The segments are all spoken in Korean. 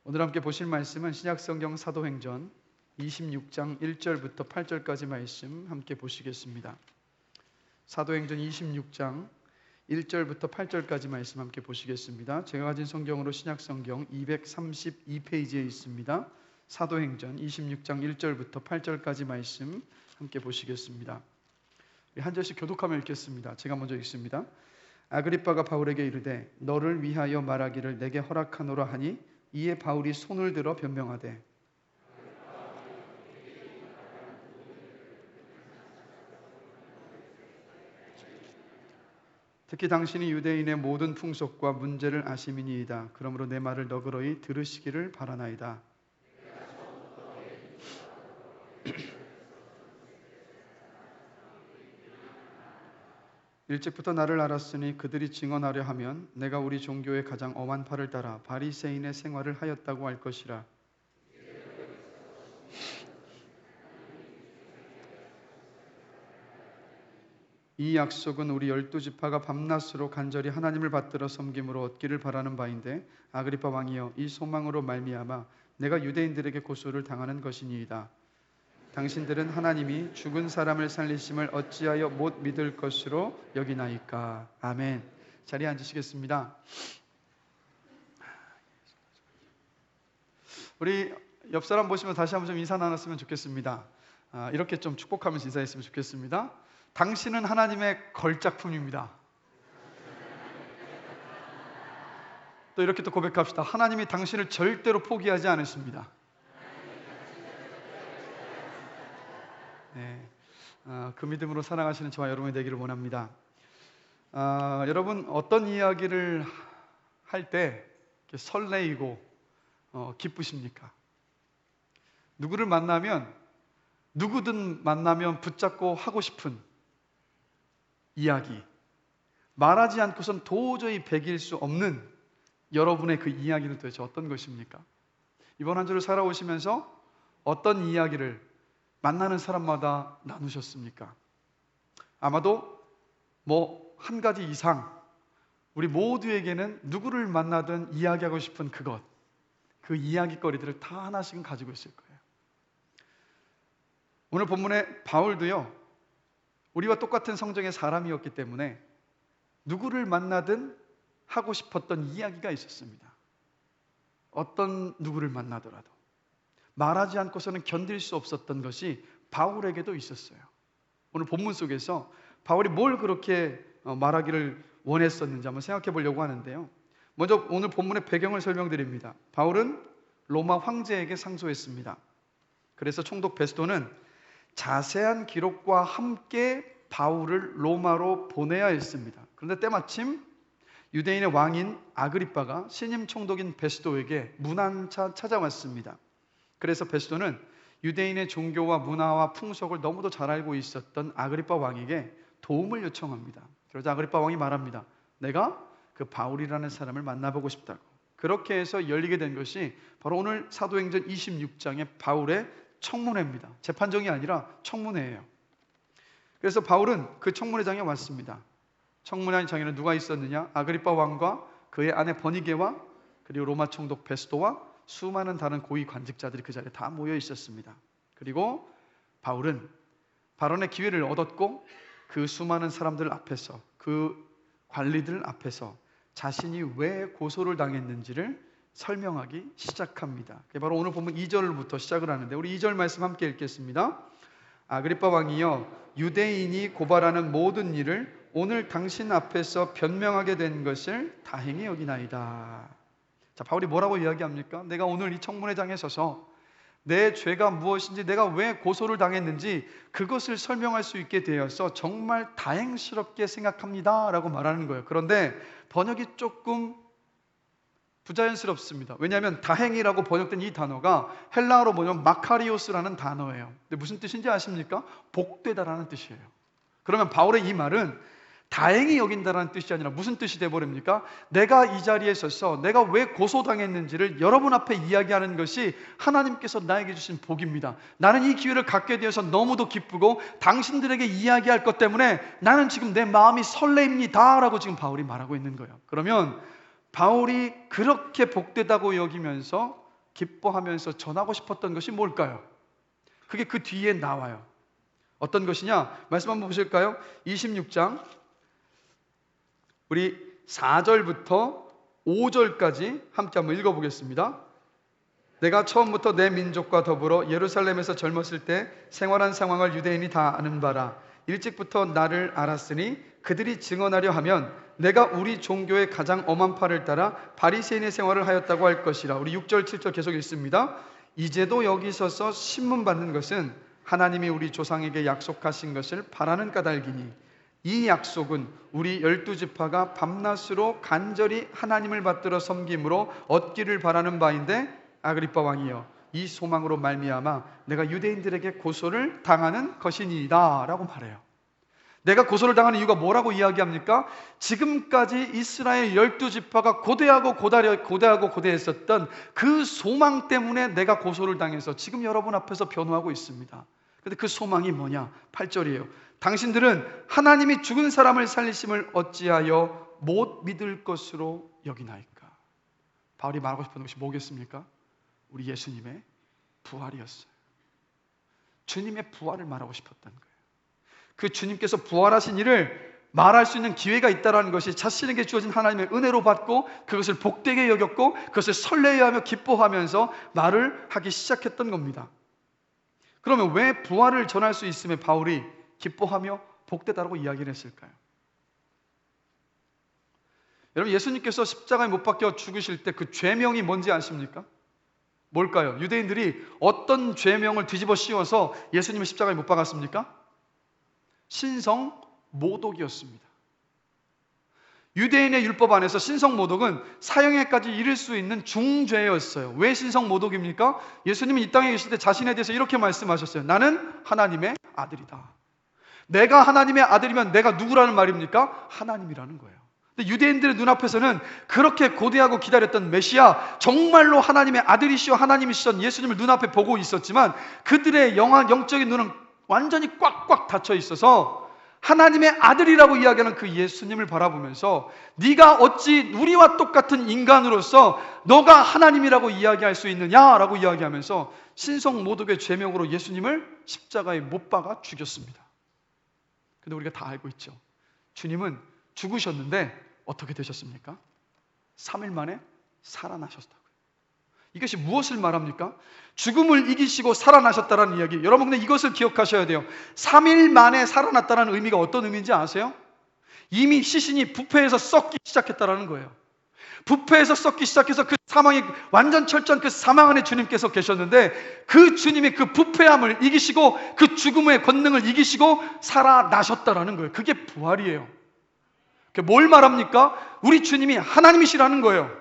오늘 함께 보실 말씀은 신약성경 사도행전 26장 1절부터 8절까지 말씀 함께 보시겠습니다. 사도행전 26장 1절부터 8절까지 말씀 함께 보시겠습니다. 제가 가진 성경으로 신약성경 232페이지에 있습니다. 사도행전 26장 1절부터 8절까지 말씀 함께 보시겠습니다. 한 절씩 교독하며 읽겠습니다. 제가 먼저 읽습니다. 아그리빠가 바울에게 이르되 너를 위하여 말하기를 내게 허락하노라 하니 이에 바울이 손을 들어 변명하되 특히 당신이 유대인의 모든 풍속과 문제를 아심이니이다. 그러므로 내 말을 너그러이 들으시기를 바라나이다. 일찍부터 나를 알았으니 그들이 증언하려 하면 내가 우리 종교의 가장 엄한 팔을 따라 바리새인의 생활을 하였다고 할 것이라. 이 약속은 우리 12지파가 밤낮으로 간절히 하나님을 받들어 섬김으로 얻기를 바라는 바인데 아그리빠 왕이여 이 소망으로 말미암아 내가 유대인들에게 고소를 당하는 것이니이다. 당신들은 하나님이 죽은 사람을 살리심을 어찌하여 못 믿을 것으로 여기나이까. 아멘. 자리에 앉으시겠습니다. 우리 옆 사람 보시면 다시 한번 좀 인사 나눴으면 좋겠습니다. 이렇게 좀 축복하면서 인사했으면 좋겠습니다. 당신은 하나님의 걸작품입니다. 또 이렇게 또 고백합시다. 하나님이 당신을 절대로 포기하지 않으십니다. 네, 그 믿음으로 살아가시는 저와 여러분이 되기를 원합니다. 여러분 어떤 이야기를 할 때 설레이고 기쁘십니까? 누구를 만나면 누구든 만나면 붙잡고 하고 싶은 이야기, 말하지 않고선 도저히 배길 수 없는 여러분의 그 이야기는 도대체 어떤 것입니까? 이번 한 주를 살아오시면서 어떤 이야기를 만나는 사람마다 나누셨습니까? 아마도 한 가지 이상 우리 모두에게는 누구를 만나든 이야기하고 싶은 그것, 그 이야기거리들을 다 하나씩은 가지고 있을 거예요. 오늘 본문의 바울도요, 우리와 똑같은 성정의 사람이었기 때문에 누구를 만나든 하고 싶었던 이야기가 있었습니다. 어떤 누구를 만나더라도 말하지 않고서는 견딜 수 없었던 것이 바울에게도 있었어요. 오늘 본문 속에서 바울이 뭘 그렇게 말하기를 원했었는지 한번 생각해 보려고 하는데요. 먼저 오늘 본문의 배경을 설명드립니다. 바울은 로마 황제에게 상소했습니다. 그래서 총독 베스도는 자세한 기록과 함께 바울을 로마로 보내야 했습니다. 그런데 때마침 유대인의 왕인 아그리빠가 신임 총독인 베스도에게 문안차 찾아왔습니다. 그래서 베스도는 유대인의 종교와 문화와 풍속을 너무도 잘 알고 있었던 아그리빠 왕에게 도움을 요청합니다. 그러자 아그리빠 왕이 말합니다. 내가 그 바울이라는 사람을 만나보고 싶다고. 그렇게 해서 열리게 된 것이 바로 오늘 사도행전 26장의 바울의 청문회입니다. 재판정이 아니라 청문회예요. 그래서 바울은 그 청문회장에 왔습니다. 청문회장에는 누가 있었느냐? 아그리빠 왕과 그의 아내 버니게와 그리고 로마 총독 베스도와 수많은 다른 고위 관직자들이 그 자리에 다 모여 있었습니다. 그리고 바울은 발언의 기회를 얻었고 그 수많은 사람들 앞에서, 그 관리들 앞에서 자신이 왜 고소를 당했는지를 설명하기 시작합니다. 바로 오늘 보면 2절부터 시작을 하는데 우리 2절 말씀 함께 읽겠습니다. 아그리빠 왕이여 유대인이 고발하는 모든 일을 오늘 당신 앞에서 변명하게 된 것을 다행히 여기나이다. 자, 바울이 뭐라고 이야기합니까? 내가 오늘 이 청문회장에 서서 내 죄가 무엇인지, 내가 왜 고소를 당했는지 그것을 설명할 수 있게 되어서 정말 다행스럽게 생각합니다 라고 말하는 거예요. 그런데 번역이 조금 부자연스럽습니다. 왜냐하면 다행이라고 번역된 이 단어가 헬라어로 뭐냐면 마카리오스라는 단어예요. 근데 무슨 뜻인지 아십니까? 복되다라는 뜻이에요. 그러면 바울의 이 말은 다행히 여긴다라는 뜻이 아니라 무슨 뜻이 되어버립니까? 내가 이 자리에 서서 내가 왜 고소당했는지를 여러분 앞에 이야기하는 것이 하나님께서 나에게 주신 복입니다. 나는 이 기회를 갖게 되어서 너무도 기쁘고 당신들에게 이야기할 것 때문에 나는 지금 내 마음이 설레입니다 라고 지금 바울이 말하고 있는 거예요. 그러면 바울이 그렇게 복되다고 여기면서 기뻐하면서 전하고 싶었던 것이 뭘까요? 그게 그 뒤에 나와요. 어떤 것이냐? 말씀 한번 보실까요? 26장 우리 4절부터 5절까지 함께 한번 읽어보겠습니다. 내가 처음부터 내 민족과 더불어 예루살렘에서 젊었을 때 생활한 상황을 유대인이 다 아는 바라. 일찍부터 나를 알았으니 그들이 증언하려 하면 내가 우리 종교의 가장 엄한 팔을 따라 바리새인의 생활을 하였다고 할 것이라. 우리 6절 7절 계속 읽습니다. 이제도 여기 서서 신문 받는 것은 하나님이 우리 조상에게 약속하신 것을 바라는 까닭이니 이 약속은 우리 12지파가 밤낮으로 간절히 하나님을 받들어 섬김으로 얻기를 바라는 바인데 아그리빠 왕이여 이 소망으로 말미암아 내가 유대인들에게 고소를 당하는 것이니이다 라고 말해요. 내가 고소를 당하는 이유가 뭐라고 이야기합니까? 지금까지 이스라엘 12지파가 고대했었던 그 소망 때문에 내가 고소를 당해서 지금 여러분 앞에서 변호하고 있습니다. 근데 그 소망이 뭐냐? 8절이에요. 당신들은 하나님이 죽은 사람을 살리심을 어찌하여 못 믿을 것으로 여기나이까? 바울이 말하고 싶은 것이 뭐겠습니까? 우리 예수님의 부활이었어요. 주님의 부활을 말하고 싶었던 거예요. 그 주님께서 부활하신 일을 말할 수 있는 기회가 있다는 것이 자신에게 주어진 하나님의 은혜로 받고 그것을 복되게 여겼고 그것을 설레하며 기뻐하면서 말을 하기 시작했던 겁니다. 그러면 왜 부활을 전할 수 있음에 바울이 기뻐하며 복되다라고 이야기를 했을까요? 여러분, 예수님께서 십자가에 못 박혀 죽으실 때 그 죄명이 뭔지 아십니까? 뭘까요? 유대인들이 어떤 죄명을 뒤집어 씌워서 예수님을 십자가에 못 박았습니까? 신성모독이었습니다. 유대인의 율법 안에서 신성모독은 사형에까지 이를 수 있는 중죄였어요. 왜 신성모독입니까? 예수님은 이 땅에 계실 때 자신에 대해서 이렇게 말씀하셨어요. 나는 하나님의 아들이다. 내가 하나님의 아들이면 내가 누구라는 말입니까? 하나님이라는 거예요. 근데 유대인들의 눈앞에서는 그렇게 고대하고 기다렸던 메시아, 정말로 하나님의 아들이시오 하나님이시던 예수님을 눈앞에 보고 있었지만 그들의 영적인 눈은 완전히 꽉꽉 닫혀 있어서 하나님의 아들이라고 이야기하는 그 예수님을 바라보면서 네가 어찌 우리와 똑같은 인간으로서 너가 하나님이라고 이야기할 수 있느냐라고 이야기하면서 신성모독의 죄명으로 예수님을 십자가에 못 박아 죽였습니다. 근데 우리가 다 알고 있죠. 주님은 죽으셨는데 어떻게 되셨습니까? 3일 만에 살아나셨다고요. 이것이 무엇을 말합니까? 죽음을 이기시고 살아나셨다는 이야기. 여러분, 근데 이것을 기억하셔야 돼요. 3일 만에 살아났다는 의미가 어떤 의미인지 아세요? 이미 시신이 부패해서 썩기 시작했다는 거예요. 부패해서 썩기 시작해서 그 사망이 완전 철저한 그 사망 안에 주님께서 계셨는데 그 주님이 그 부패함을 이기시고 그 죽음의 권능을 이기시고 살아나셨다는 거예요. 그게 부활이에요. 그게 뭘 말합니까? 우리 주님이 하나님이시라는 거예요.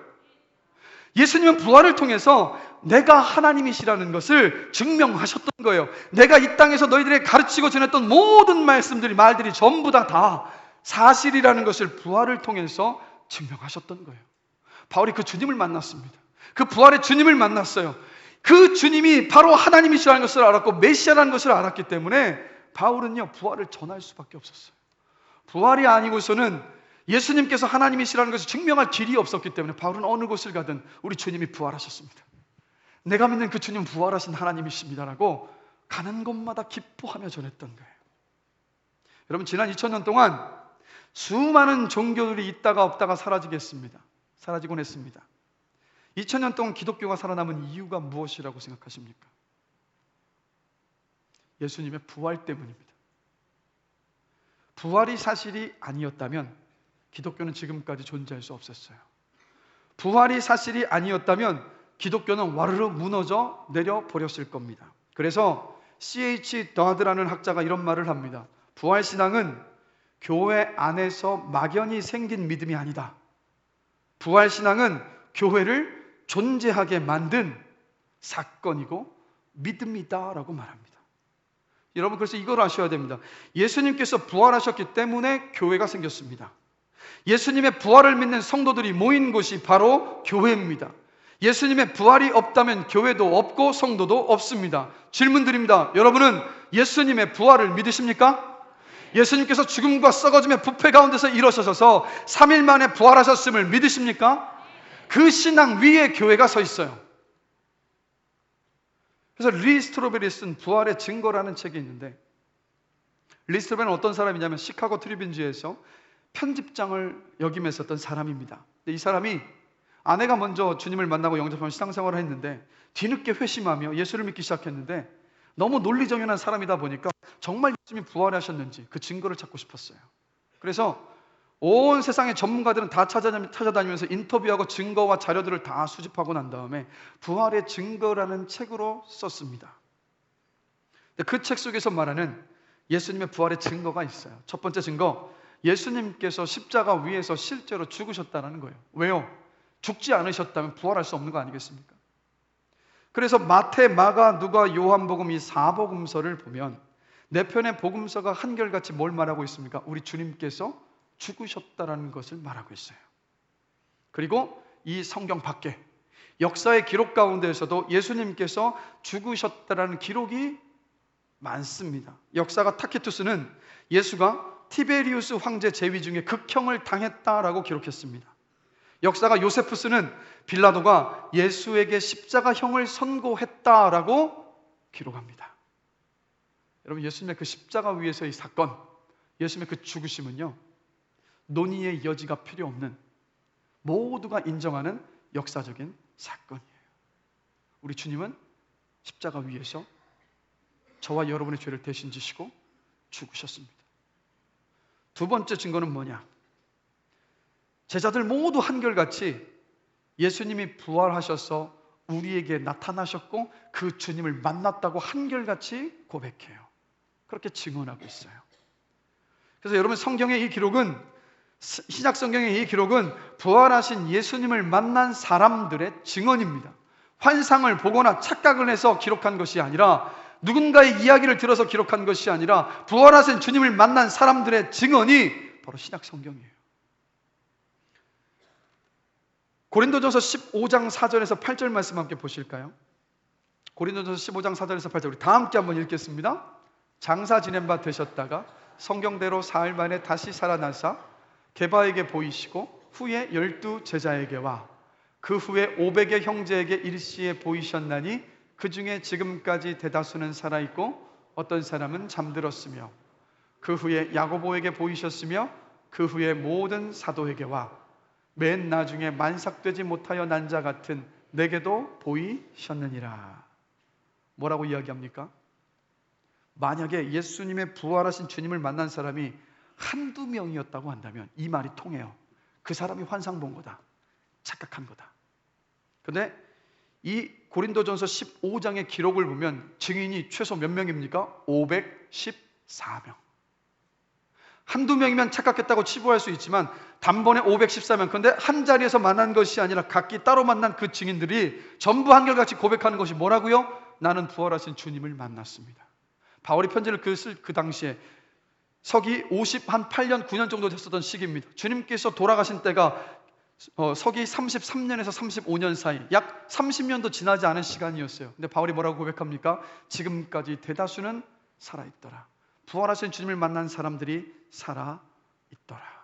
예수님은 부활을 통해서 내가 하나님이시라는 것을 증명하셨던 거예요. 내가 이 땅에서 너희들에게 가르치고 전했던 모든 말들이 전부 다 사실이라는 것을 부활을 통해서 증명하셨던 거예요. 바울이 그 주님을 만났습니다. 그 부활의 주님을 만났어요. 그 주님이 바로 하나님이시라는 것을 알았고 메시아라는 것을 알았기 때문에 바울은요, 부활을 전할 수밖에 없었어요. 부활이 아니고서는 예수님께서 하나님이시라는 것을 증명할 길이 없었기 때문에 바울은 어느 곳을 가든 우리 주님이 부활하셨습니다. 내가 믿는 그 주님은 부활하신 하나님이십니다라고 가는 곳마다 기뻐하며 전했던 거예요. 여러분, 지난 2000년 동안 수많은 종교들이 있다가 없다가 사라지곤 했습니다. 2000년 동안 기독교가 살아남은 이유가 무엇이라고 생각하십니까? 예수님의 부활 때문입니다. 부활이 사실이 아니었다면 기독교는 지금까지 존재할 수 없었어요. 부활이 사실이 아니었다면 기독교는 와르르 무너져 내려버렸을 겁니다. 그래서 C.H. 더하드라는 학자가 이런 말을 합니다. 부활신앙은 교회 안에서 막연히 생긴 믿음이 아니다. 부활신앙은 교회를 존재하게 만든 사건이고 믿음이다라고 말합니다. 여러분, 그래서 이걸 아셔야 됩니다. 예수님께서 부활하셨기 때문에 교회가 생겼습니다. 예수님의 부활을 믿는 성도들이 모인 곳이 바로 교회입니다. 예수님의 부활이 없다면 교회도 없고 성도도 없습니다. 질문 드립니다. 여러분은 예수님의 부활을 믿으십니까? 예수님께서 죽음과 썩어짐의 부패 가운데서 일어서셔서 3일 만에 부활하셨음을 믿으십니까? 그 신앙 위에 교회가 서 있어요. 그래서 리 스트로벨이 쓴 부활의 증거라는 책이 있는데, 리 스트로벨은 어떤 사람이냐면 시카고 트리뷴지에서 편집장을 역임했었던 사람입니다. 이 사람이 아내가 먼저 주님을 만나고 영접하면 신앙생활을 했는데 뒤늦게 회심하며 예수를 믿기 시작했는데, 너무 논리정연한 사람이다 보니까 정말 예수님이 부활하셨는지 그 증거를 찾고 싶었어요. 그래서 온 세상의 전문가들은 다 찾아다니면서 인터뷰하고 증거와 자료들을 다 수집하고 난 다음에 부활의 증거라는 책으로 썼습니다. 그 책 속에서 말하는 예수님의 부활의 증거가 있어요. 첫 번째 증거, 예수님께서 십자가 위에서 실제로 죽으셨다는 거예요. 왜요? 죽지 않으셨다면 부활할 수 없는 거 아니겠습니까? 그래서 마태, 마가, 누가, 요한복음 이 4복음서를 보면 네 편의 복음서가 한결같이 뭘 말하고 있습니까? 우리 주님께서 죽으셨다는 것을 말하고 있어요. 그리고 이 성경 밖에 역사의 기록 가운데에서도 예수님께서 죽으셨다는 기록이 많습니다. 역사가 타키투스는 예수가 티베리우스 황제 재위 중에 극형을 당했다라고 기록했습니다. 역사가 요세푸스는 빌라도가 예수에게 십자가형을 선고했다라고 기록합니다. 여러분, 예수님의 그 십자가 위에서의 사건, 예수님의 그 죽으심은요, 논의의 여지가 필요 없는, 모두가 인정하는 역사적인 사건이에요. 우리 주님은 십자가 위에서 저와 여러분의 죄를 대신 지시고 죽으셨습니다. 두 번째 증거는 뭐냐? 제자들 모두 한결같이 예수님이 부활하셔서 우리에게 나타나셨고 그 주님을 만났다고 한결같이 고백해요. 그렇게 증언하고 있어요. 그래서 여러분, 성경의 이 기록은, 신약 성경의 이 기록은 부활하신 예수님을 만난 사람들의 증언입니다. 환상을 보거나 착각을 해서 기록한 것이 아니라, 누군가의 이야기를 들어서 기록한 것이 아니라 부활하신 주님을 만난 사람들의 증언이 바로 신약 성경이에요. 고린도전서 15장 4절에서 8절 말씀 함께 보실까요? 고린도전서 15장 4절에서 8절 우리 다 함께 한번 읽겠습니다. 장사 지낸 바 되셨다가 성경대로 사흘 만에 다시 살아나사 게바에게 보이시고 후에 12 제자에게와 그 후에 500의 형제에게 일시에 보이셨나니 그 중에 지금까지 대다수는 살아있고 어떤 사람은 잠들었으며 그 후에 야고보에게 보이셨으며 그 후에 모든 사도에게와 맨 나중에 만삭되지 못하여 난 자 같은 내게도 보이셨느니라. 뭐라고 이야기합니까? 만약에 예수님의 부활하신 주님을 만난 사람이 한두 명이었다고 한다면 이 말이 통해요. 그 사람이 환상 본 거다, 착각한 거다. 그런데 이 고린도전서 15장의 기록을 보면 증인이 최소 몇 명입니까? 514명. 한두 명이면 착각했다고 치부할 수 있지만 단번에 514명. 그런데 한 자리에서 만난 것이 아니라 각기 따로 만난 그 증인들이 전부 한결같이 고백하는 것이 뭐라고요? 나는 부활하신 주님을 만났습니다. 바울이 편지를 쓸 그 당시에 서기 58년 9년 정도 됐었던 시기입니다. 주님께서 돌아가신 때가 서기 33년에서 35년 사이, 약 30년도 지나지 않은 시간이었어요. 근데 바울이 뭐라고 고백합니까? 지금까지 대다수는 살아있더라. 부활하신 주님을 만난 사람들이 살아있더라.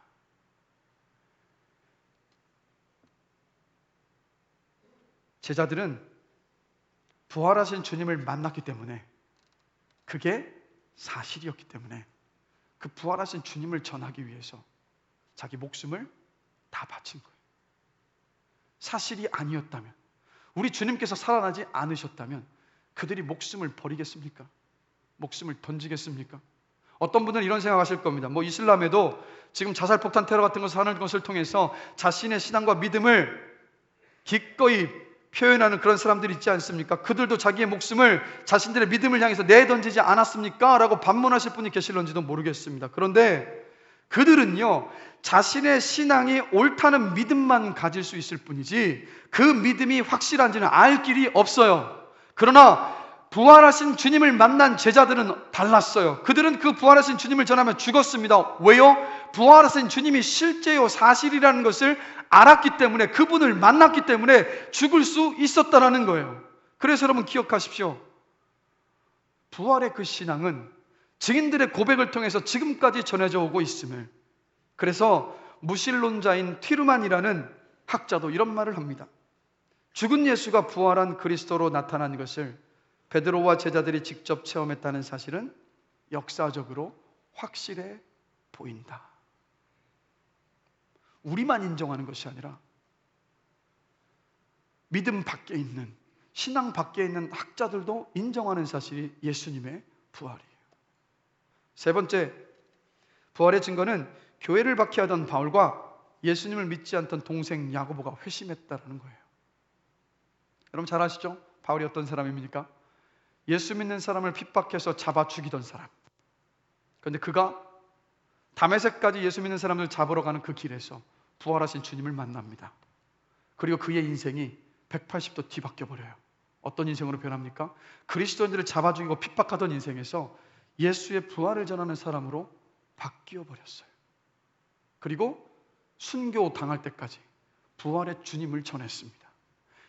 제자들은 부활하신 주님을 만났기 때문에, 그게 사실이었기 때문에 그 부활하신 주님을 전하기 위해서 자기 목숨을 다 바친 거예요. 사실이 아니었다면, 우리 주님께서 살아나지 않으셨다면 그들이 목숨을 버리겠습니까? 목숨을 던지겠습니까? 어떤 분들은 이런 생각하실 겁니다. 이슬람에도 지금 자살폭탄 테러 같은 것을 하는 것을 통해서 자신의 신앙과 믿음을 기꺼이 표현하는 그런 사람들이 있지 않습니까? 그들도 자기의 목숨을 자신들의 믿음을 향해서 내던지지 않았습니까? 라고 반문하실 분이 계실런지도 모르겠습니다. 그런데 그들은요, 자신의 신앙이 옳다는 믿음만 가질 수 있을 뿐이지 그 믿음이 확실한지는 알 길이 없어요. 그러나 부활하신 주님을 만난 제자들은 달랐어요. 그들은 그 부활하신 주님을 전하며 죽었습니다. 왜요? 부활하신 주님이 실제요 사실이라는 것을 알았기 때문에, 그분을 만났기 때문에 죽을 수 있었다라는 거예요. 그래서 여러분 기억하십시오. 부활의 그 신앙은 증인들의 고백을 통해서 지금까지 전해져 오고 있음을. 그래서 무신론자인 튀르만이라는 학자도 이런 말을 합니다. 죽은 예수가 부활한 그리스도로 나타난 것을 베드로와 제자들이 직접 체험했다는 사실은 역사적으로 확실해 보인다. 우리만 인정하는 것이 아니라 믿음 밖에 있는, 신앙 밖에 있는 학자들도 인정하는 사실이 예수님의 부활이에요. 세 번째, 부활의 증거는 교회를 박해하던 바울과 예수님을 믿지 않던 동생 야고보가 회심했다는 거예요. 여러분 잘 아시죠? 바울이 어떤 사람입니까? 예수 믿는 사람을 핍박해서 잡아 죽이던 사람. 그런데 그가 다메섹까지 예수 믿는 사람을 잡으러 가는 그 길에서 부활하신 주님을 만납니다. 그리고 그의 인생이 180도 뒤바뀌어 버려요. 어떤 인생으로 변합니까? 그리스도인들을 잡아 죽이고 핍박하던 인생에서 예수의 부활을 전하는 사람으로 바뀌어 버렸어요. 그리고 순교 당할 때까지 부활의 주님을 전했습니다.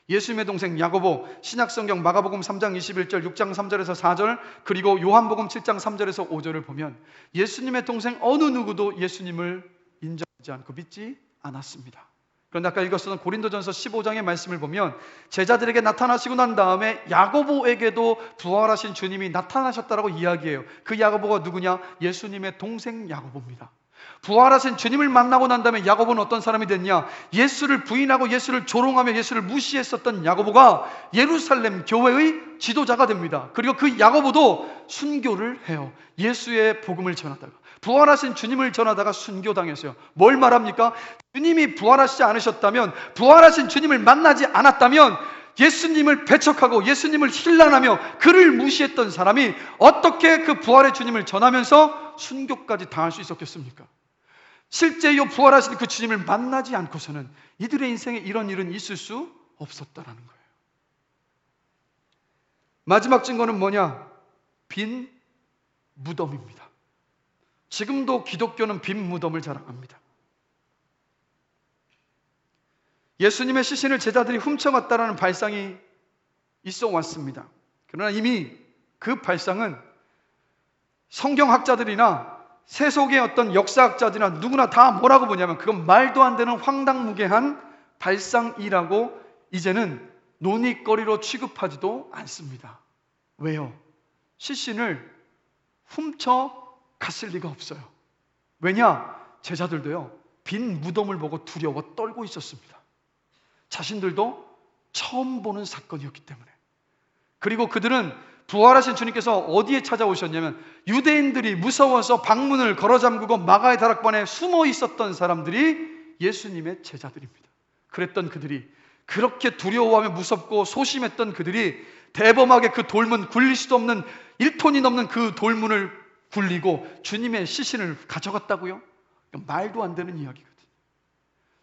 예수님의 동생 야고보, 신약성경 마가복음 3장 21절, 6장 3절에서 4절, 그리고 요한복음 7장 3절에서 5절을 보면 예수님의 동생 어느 누구도 예수님을 인정하지 않고 믿지 않았습니다. 그런데 아까 읽었던 고린도전서 15장의 말씀을 보면 제자들에게 나타나시고 난 다음에 야고보에게도 부활하신 주님이 나타나셨다라고 이야기해요. 그 야고보가 누구냐? 예수님의 동생 야고보입니다. 부활하신 주님을 만나고 난 다음에 야고보는 어떤 사람이 됐냐? 예수를 부인하고 예수를 조롱하며 예수를 무시했었던 야고보가 예루살렘 교회의 지도자가 됩니다. 그리고 그 야고보도 순교를 해요. 예수의 복음을 전하다가, 부활하신 주님을 전하다가 순교당했어요. 뭘 말합니까? 주님이 부활하시지 않으셨다면, 부활하신 주님을 만나지 않았다면 예수님을 배척하고 예수님을 힐난하며 그를 무시했던 사람이 어떻게 그 부활의 주님을 전하면서 순교까지 당할 수 있었겠습니까? 실제 이 부활하신 그 주님을 만나지 않고서는 이들의 인생에 이런 일은 있을 수 없었다라는 거예요. 마지막 증거는 뭐냐? 빈 무덤입니다. 지금도 기독교는 빈 무덤을 자랑합니다. 예수님의 시신을 제자들이 훔쳐갔다라는 발상이 있어 왔습니다. 그러나 이미 그 발상은 성경학자들이나 세속의 어떤 역사학자들이나 누구나 다 뭐라고 보냐면 그건 말도 안 되는 황당무계한 발상이라고 이제는 논의거리로 취급하지도 않습니다. 왜요? 시신을 훔쳐갔을 리가 없어요. 왜냐? 제자들도요, 빈 무덤을 보고 두려워 떨고 있었습니다. 자신들도 처음 보는 사건이었기 때문에. 그리고 그들은 부활하신 주님께서 어디에 찾아오셨냐면 유대인들이 무서워서 방문을 걸어 잠그고 마가의 다락방에 숨어 있었던 사람들이 예수님의 제자들입니다. 그랬던 그들이, 그렇게 두려워하며 무섭고 소심했던 그들이 대범하게 그 돌문, 굴릴 수도 없는 1톤이 넘는 그 돌문을 굴리고 주님의 시신을 가져갔다고요? 말도 안 되는 이야기거든요.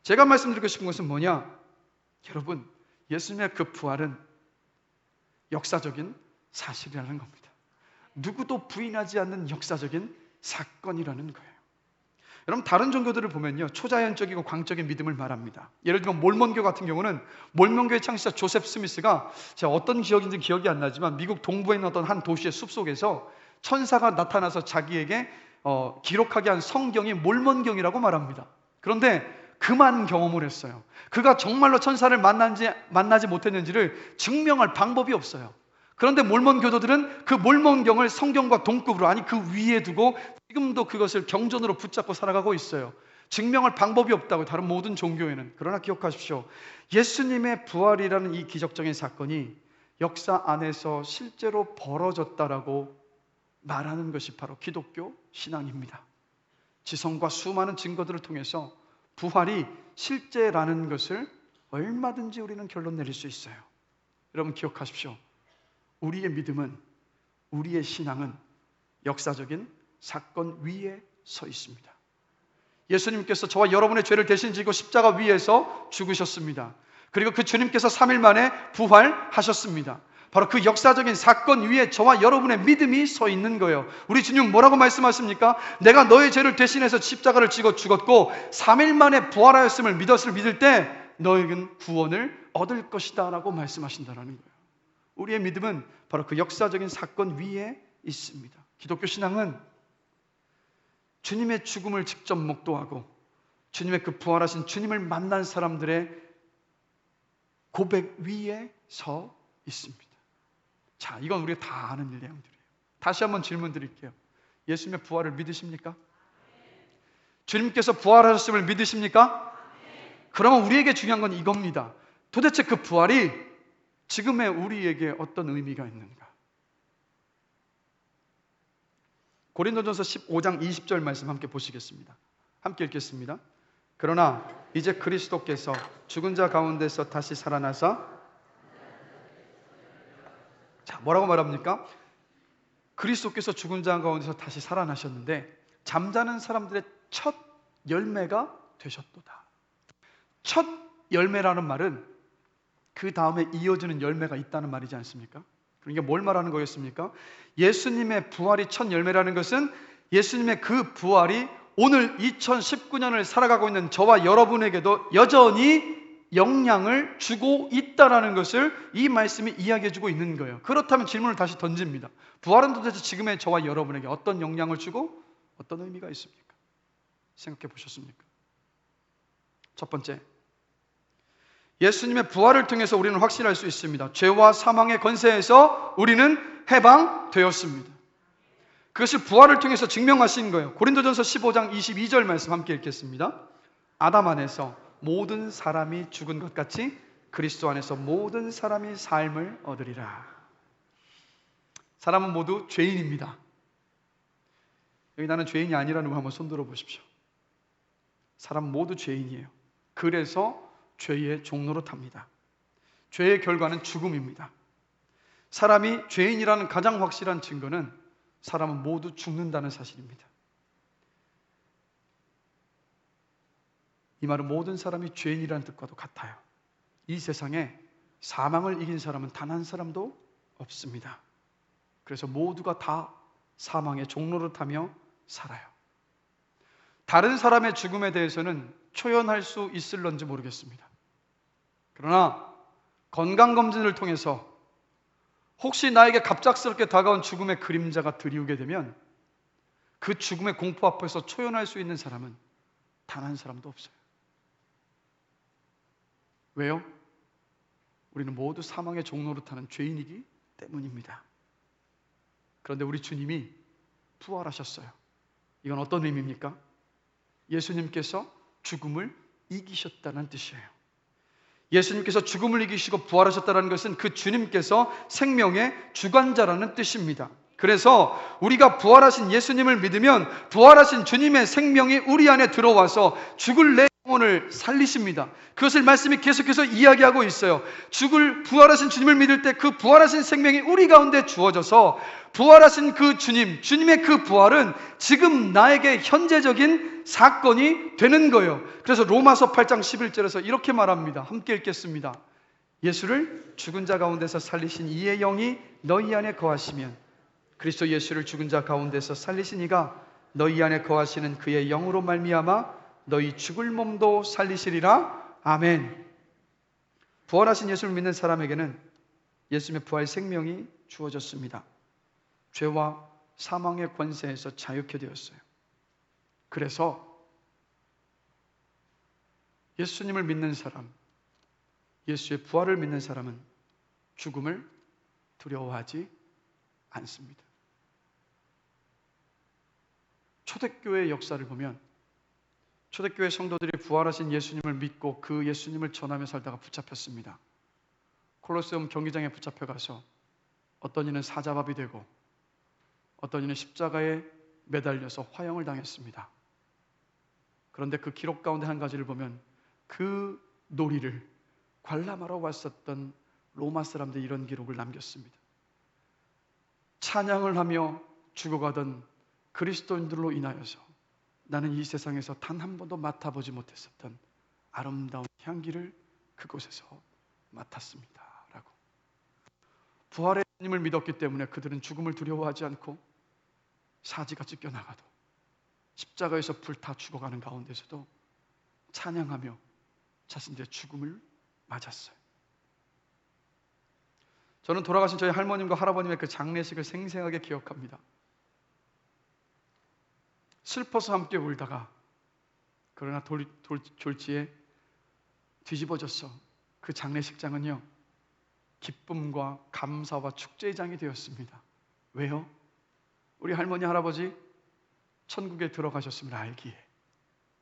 제가 말씀드리고 싶은 것은 뭐냐? 여러분, 예수님의 그 부활은 역사적인 사실이라는 겁니다. 누구도 부인하지 않는 역사적인 사건이라는 거예요. 여러분, 다른 종교들을 보면요, 초자연적이고 광적인 믿음을 말합니다. 예를 들면 몰몬교 같은 경우는 몰몬교의 창시자 조셉 스미스가, 제가 어떤 기억인지 기억이 안 나지만 미국 동부에 있는 어떤 한 도시의 숲속에서 천사가 나타나서 자기에게 기록하게 한 성경이 몰몬경이라고 말합니다. 그런데 그만 경험을 했어요. 그가 정말로 천사를 만나지 못했는지를 증명할 방법이 없어요. 그런데 몰몬 교도들은 그 몰몬경을 성경과 동급으로, 아니 그 위에 두고 지금도 그것을 경전으로 붙잡고 살아가고 있어요. 증명할 방법이 없다고, 다른 모든 종교에는. 그러나 기억하십시오. 예수님의 부활이라는 이 기적적인 사건이 역사 안에서 실제로 벌어졌다라고 말하는 것이 바로 기독교 신앙입니다. 지성과 수많은 증거들을 통해서 부활이 실제라는 것을 얼마든지 우리는 결론 내릴 수 있어요. 여러분 기억하십시오. 우리의 믿음은, 우리의 신앙은 역사적인 사건 위에 서 있습니다. 예수님께서 저와 여러분의 죄를 대신 지고 십자가 위에서 죽으셨습니다. 그리고 그 주님께서 3일 만에 부활하셨습니다. 바로 그 역사적인 사건 위에 저와 여러분의 믿음이 서 있는 거예요. 우리 주님 뭐라고 말씀하십니까? 내가 너의 죄를 대신해서 십자가를 지고 죽었고 3일 만에 부활하였음을 믿을 때 너에겐 구원을 얻을 것이다 라고 말씀하신다는 거예요. 우리의 믿음은 바로 그 역사적인 사건 위에 있습니다. 기독교 신앙은 주님의 죽음을 직접 목도하고 주님의 그 부활하신 주님을 만난 사람들의 고백 위에 서 있습니다. 자, 이건 우리가 다 아는 내용들이에요. 다시 한번 질문 드릴게요. 예수님의 부활을 믿으십니까? 주님께서 부활하셨음을 믿으십니까? 그러면 우리에게 중요한 건 이겁니다. 도대체 그 부활이 지금의 우리에게 어떤 의미가 있는가? 고린도전서 15장 20절 말씀 함께 보시겠습니다. 함께 읽겠습니다. 그러나 이제 그리스도께서 죽은 자 가운데서 다시 살아나사, 자, 뭐라고 말합니까? 그리스도께서 죽은 자 가운데서 다시 살아나셨는데 잠자는 사람들의 첫 열매가 되셨도다. 첫 열매라는 말은 그 다음에 이어지는 열매가 있다는 말이지 않습니까? 그러니까 뭘 말하는 거겠습니까? 예수님의 부활이 첫 열매라는 것은 예수님의 그 부활이 오늘 2019년을 살아가고 있는 저와 여러분에게도 여전히 영향을 주고 있다는 것을 이 말씀이 이야기해 주고 있는 거예요. 그렇다면 질문을 다시 던집니다. 부활은 도대체 지금의 저와 여러분에게 어떤 영향을 주고 어떤 의미가 있습니까? 생각해 보셨습니까? 첫 번째, 예수님의 부활을 통해서 우리는 확신할 수 있습니다. 죄와 사망의 권세에서 우리는 해방되었습니다. 그것을 부활을 통해서 증명하신 거예요. 고린도전서 15장 22절 말씀 함께 읽겠습니다. 아담 안에서 모든 사람이 죽은 것 같이 그리스도 안에서 모든 사람이 삶을 얻으리라. 사람은 모두 죄인입니다. 여기 나는 죄인이 아니라는 분 한번 손들어 보십시오. 사람 모두 죄인이에요. 그래서 죄의 종로로 탑니다. 죄의 결과는 죽음입니다. 사람이 죄인이라는 가장 확실한 증거는 사람은 모두 죽는다는 사실입니다. 이 말은 모든 사람이 죄인이라는 뜻과도 같아요. 이 세상에 사망을 이긴 사람은 단 한 사람도 없습니다. 그래서 모두가 다 사망의 종로를 타며 살아요. 다른 사람의 죽음에 대해서는 초연할 수 있을런지 모르겠습니다. 그러나 건강검진을 통해서 혹시 나에게 갑작스럽게 다가온 죽음의 그림자가 드리우게 되면 그 죽음의 공포 앞에서 초연할 수 있는 사람은 단 한 사람도 없어요. 왜요? 우리는 모두 사망의 종로를 타는 죄인이기 때문입니다. 그런데 우리 주님이 부활하셨어요. 이건 어떤 의미입니까? 예수님께서 죽음을 이기셨다는 뜻이에요. 예수님께서 죽음을 이기시고 부활하셨다는 것은 그 주님께서 생명의 주관자라는 뜻입니다. 그래서 우리가 부활하신 예수님을 믿으면 부활하신 주님의 생명이 우리 안에 들어와서 죽을 내 영혼을 살리십니다. 그것을 말씀이 계속해서 이야기하고 있어요. 부활하신 주님을 믿을 때 그 부활하신 생명이 우리 가운데 주어져서 부활하신 그 주님의 그 부활은 지금 나에게 현재적인 사건이 되는 거예요. 그래서 로마서 8장 11절에서 이렇게 말합니다. 함께 읽겠습니다. 예수를 죽은 자 가운데서 살리신 이의 영이 너희 안에 거하시면 그리스도 예수를 죽은 자 가운데서 살리신 이가 너희 안에 거하시는 그의 영으로 말미암아 너희 죽을 몸도 살리시리라. 아멘. 부활하신 예수를 믿는 사람에게는 예수님의 부활 생명이 주어졌습니다. 죄와 사망의 권세에서 자유케 되었어요. 그래서 예수님을 믿는 사람, 예수의 부활을 믿는 사람은 죽음을 두려워하지 않습니다. 초대교회의 역사를 보면 초대교회 성도들이 부활하신 예수님을 믿고 그 예수님을 전하며 살다가 붙잡혔습니다. 콜로세움 경기장에 붙잡혀가서 어떤 이는 사자밥이 되고 어떤 이는 십자가에 매달려서 화형을 당했습니다. 그런데 그 기록 가운데 한 가지를 보면 그 놀이를 관람하러 왔었던 로마 사람들이 이런 기록을 남겼습니다. 찬양을 하며 죽어가던 그리스도인들로 인하여서 나는 이 세상에서 단 한 번도 맡아보지 못했었던 아름다운 향기를 그곳에서 맡았습니다. 라고. 부활의 주님을 믿었기 때문에 그들은 죽음을 두려워하지 않고 사지가 찢겨나가도 십자가에서 불타 죽어가는 가운데서도 찬양하며 자신들의 죽음을 맞았어요. 저는 돌아가신 저희 할머님과 할아버님의 그 장례식을 생생하게 기억합니다. 슬퍼서 함께 울다가 그러나 졸지에 뒤집어졌어. 그 장례식장은요 기쁨과 감사와 축제의 장이 되었습니다. 왜요? 우리 할머니 할아버지 천국에 들어가셨음을 알기에,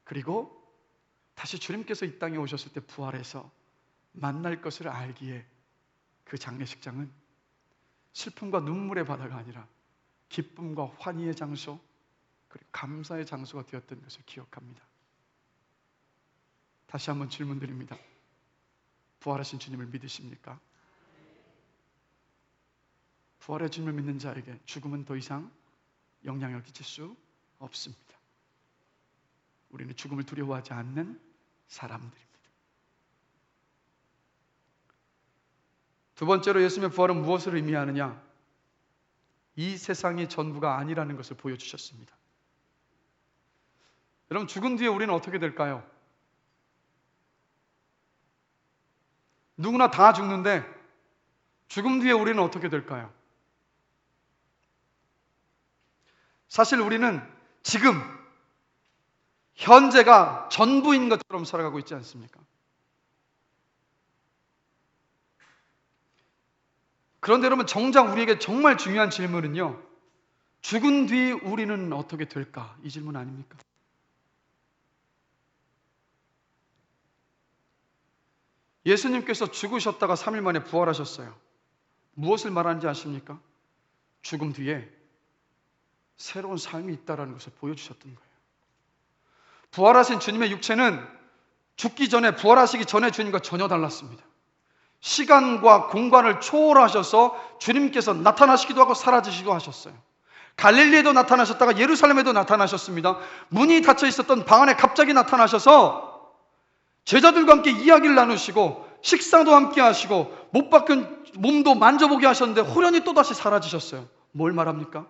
그리고 다시 주님께서 이 땅에 오셨을 때 부활해서 만날 것을 알기에 그 장례식장은 슬픔과 눈물의 바다가 아니라 기쁨과 환희의 장소, 그리고 감사의 장소가 되었던 것을 기억합니다. 다시 한번 질문드립니다. 부활하신 주님을 믿으십니까? 부활의 주님을 믿는 자에게 죽음은 더 이상 영향을 끼칠 수 없습니다. 우리는 죽음을 두려워하지 않는 사람들입니다. 두 번째로 예수님의 부활은 무엇을 의미하느냐? 이 세상이 전부가 아니라는 것을 보여주셨습니다. 여러분, 죽은 뒤에 우리는 어떻게 될까요? 누구나 다 죽는데 죽음 뒤에 우리는 어떻게 될까요? 사실 우리는 지금 현재가 전부인 것처럼 살아가고 있지 않습니까? 그런데 여러분, 정작 우리에게 정말 중요한 질문은요, 죽은 뒤 우리는 어떻게 될까? 이 질문 아닙니까? 예수님께서 죽으셨다가 3일 만에 부활하셨어요. 무엇을 말하는지 아십니까? 죽음 뒤에 새로운 삶이 있다는 것을 보여주셨던 거예요. 부활하신 주님의 육체는 죽기 전에, 부활하시기 전에 주님과 전혀 달랐습니다. 시간과 공간을 초월하셔서 주님께서 나타나시기도 하고 사라지시기도 하셨어요. 갈릴리에도 나타나셨다가 예루살렘에도 나타나셨습니다. 문이 닫혀 있었던 방 안에 갑자기 나타나셔서 제자들과 함께 이야기를 나누시고 식사도 함께 하시고 못 박힌 몸도 만져보게 하셨는데 호련히 또다시 사라지셨어요. 뭘 말합니까?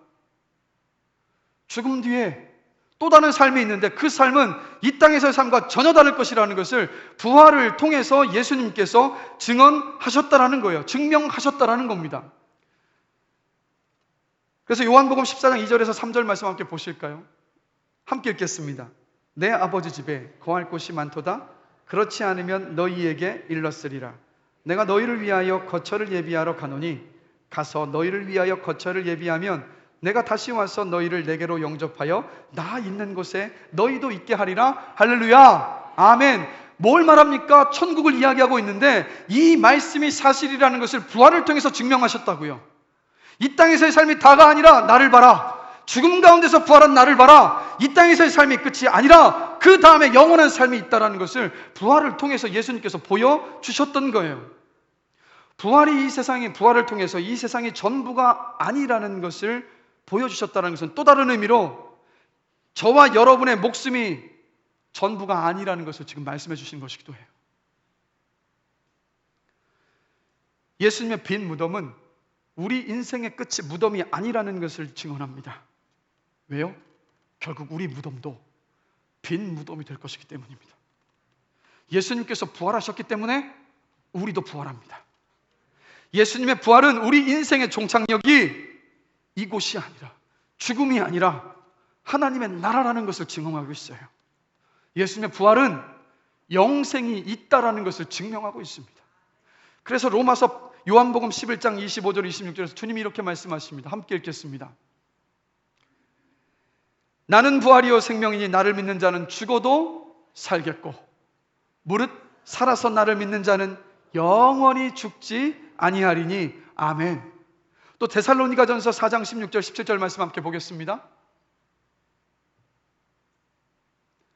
죽음 뒤에 또 다른 삶이 있는데 그 삶은 이 땅에서의 삶과 전혀 다를 것이라는 것을 부활을 통해서 예수님께서 증언하셨다라는 거예요. 증명하셨다라는 겁니다. 그래서 요한복음 14장 2절에서 3절 말씀 함께 보실까요? 함께 읽겠습니다. 내 아버지 집에 거할 곳이 많도다. 그렇지 않으면 너희에게 일렀으리라. 내가 너희를 위하여 거처를 예비하러 가노니 가서 너희를 위하여 거처를 예비하면 내가 다시 와서 너희를 내게로 영접하여 나 있는 곳에 너희도 있게 하리라. 할렐루야. 아멘. 뭘 말합니까? 천국을 이야기하고 있는데 이 말씀이 사실이라는 것을 부활을 통해서 증명하셨다고요. 이 땅에서의 삶이 다가 아니라 나를 봐라. 죽음 가운데서 부활한 나를 봐라. 이 땅에서의 삶이 끝이 아니라 그 다음에 영원한 삶이 있다는 것을 부활을 통해서 예수님께서 보여주셨던 거예요. 부활이 이 세상이, 부활을 통해서 이 세상이 전부가 아니라는 것을 보여주셨다는 것은 또 다른 의미로 저와 여러분의 목숨이 전부가 아니라는 것을 지금 말씀해 주신 것이기도 해요. 예수님의 빈 무덤은 우리 인생의 끝이 무덤이 아니라는 것을 증언합니다. 왜요? 결국 우리 무덤도 빈 무덤이 될 것이기 때문입니다. 예수님께서 부활하셨기 때문에 우리도 부활합니다. 예수님의 부활은 우리 인생의 종착역이 이곳이 아니라, 죽음이 아니라 하나님의 나라라는 것을 증언하고 있어요. 예수님의 부활은 영생이 있다라는 것을 증명하고 있습니다. 그래서 로마서 요한복음 11장 25절 26절에서 주님이 이렇게 말씀하십니다. 함께 읽겠습니다. 나는 부활이요 생명이니 나를 믿는 자는 죽어도 살겠고 무릇 살아서 나를 믿는 자는 영원히 죽지 아니하리니 아멘. 또 데살로니가전서 4장 16절 17절 말씀 함께 보겠습니다.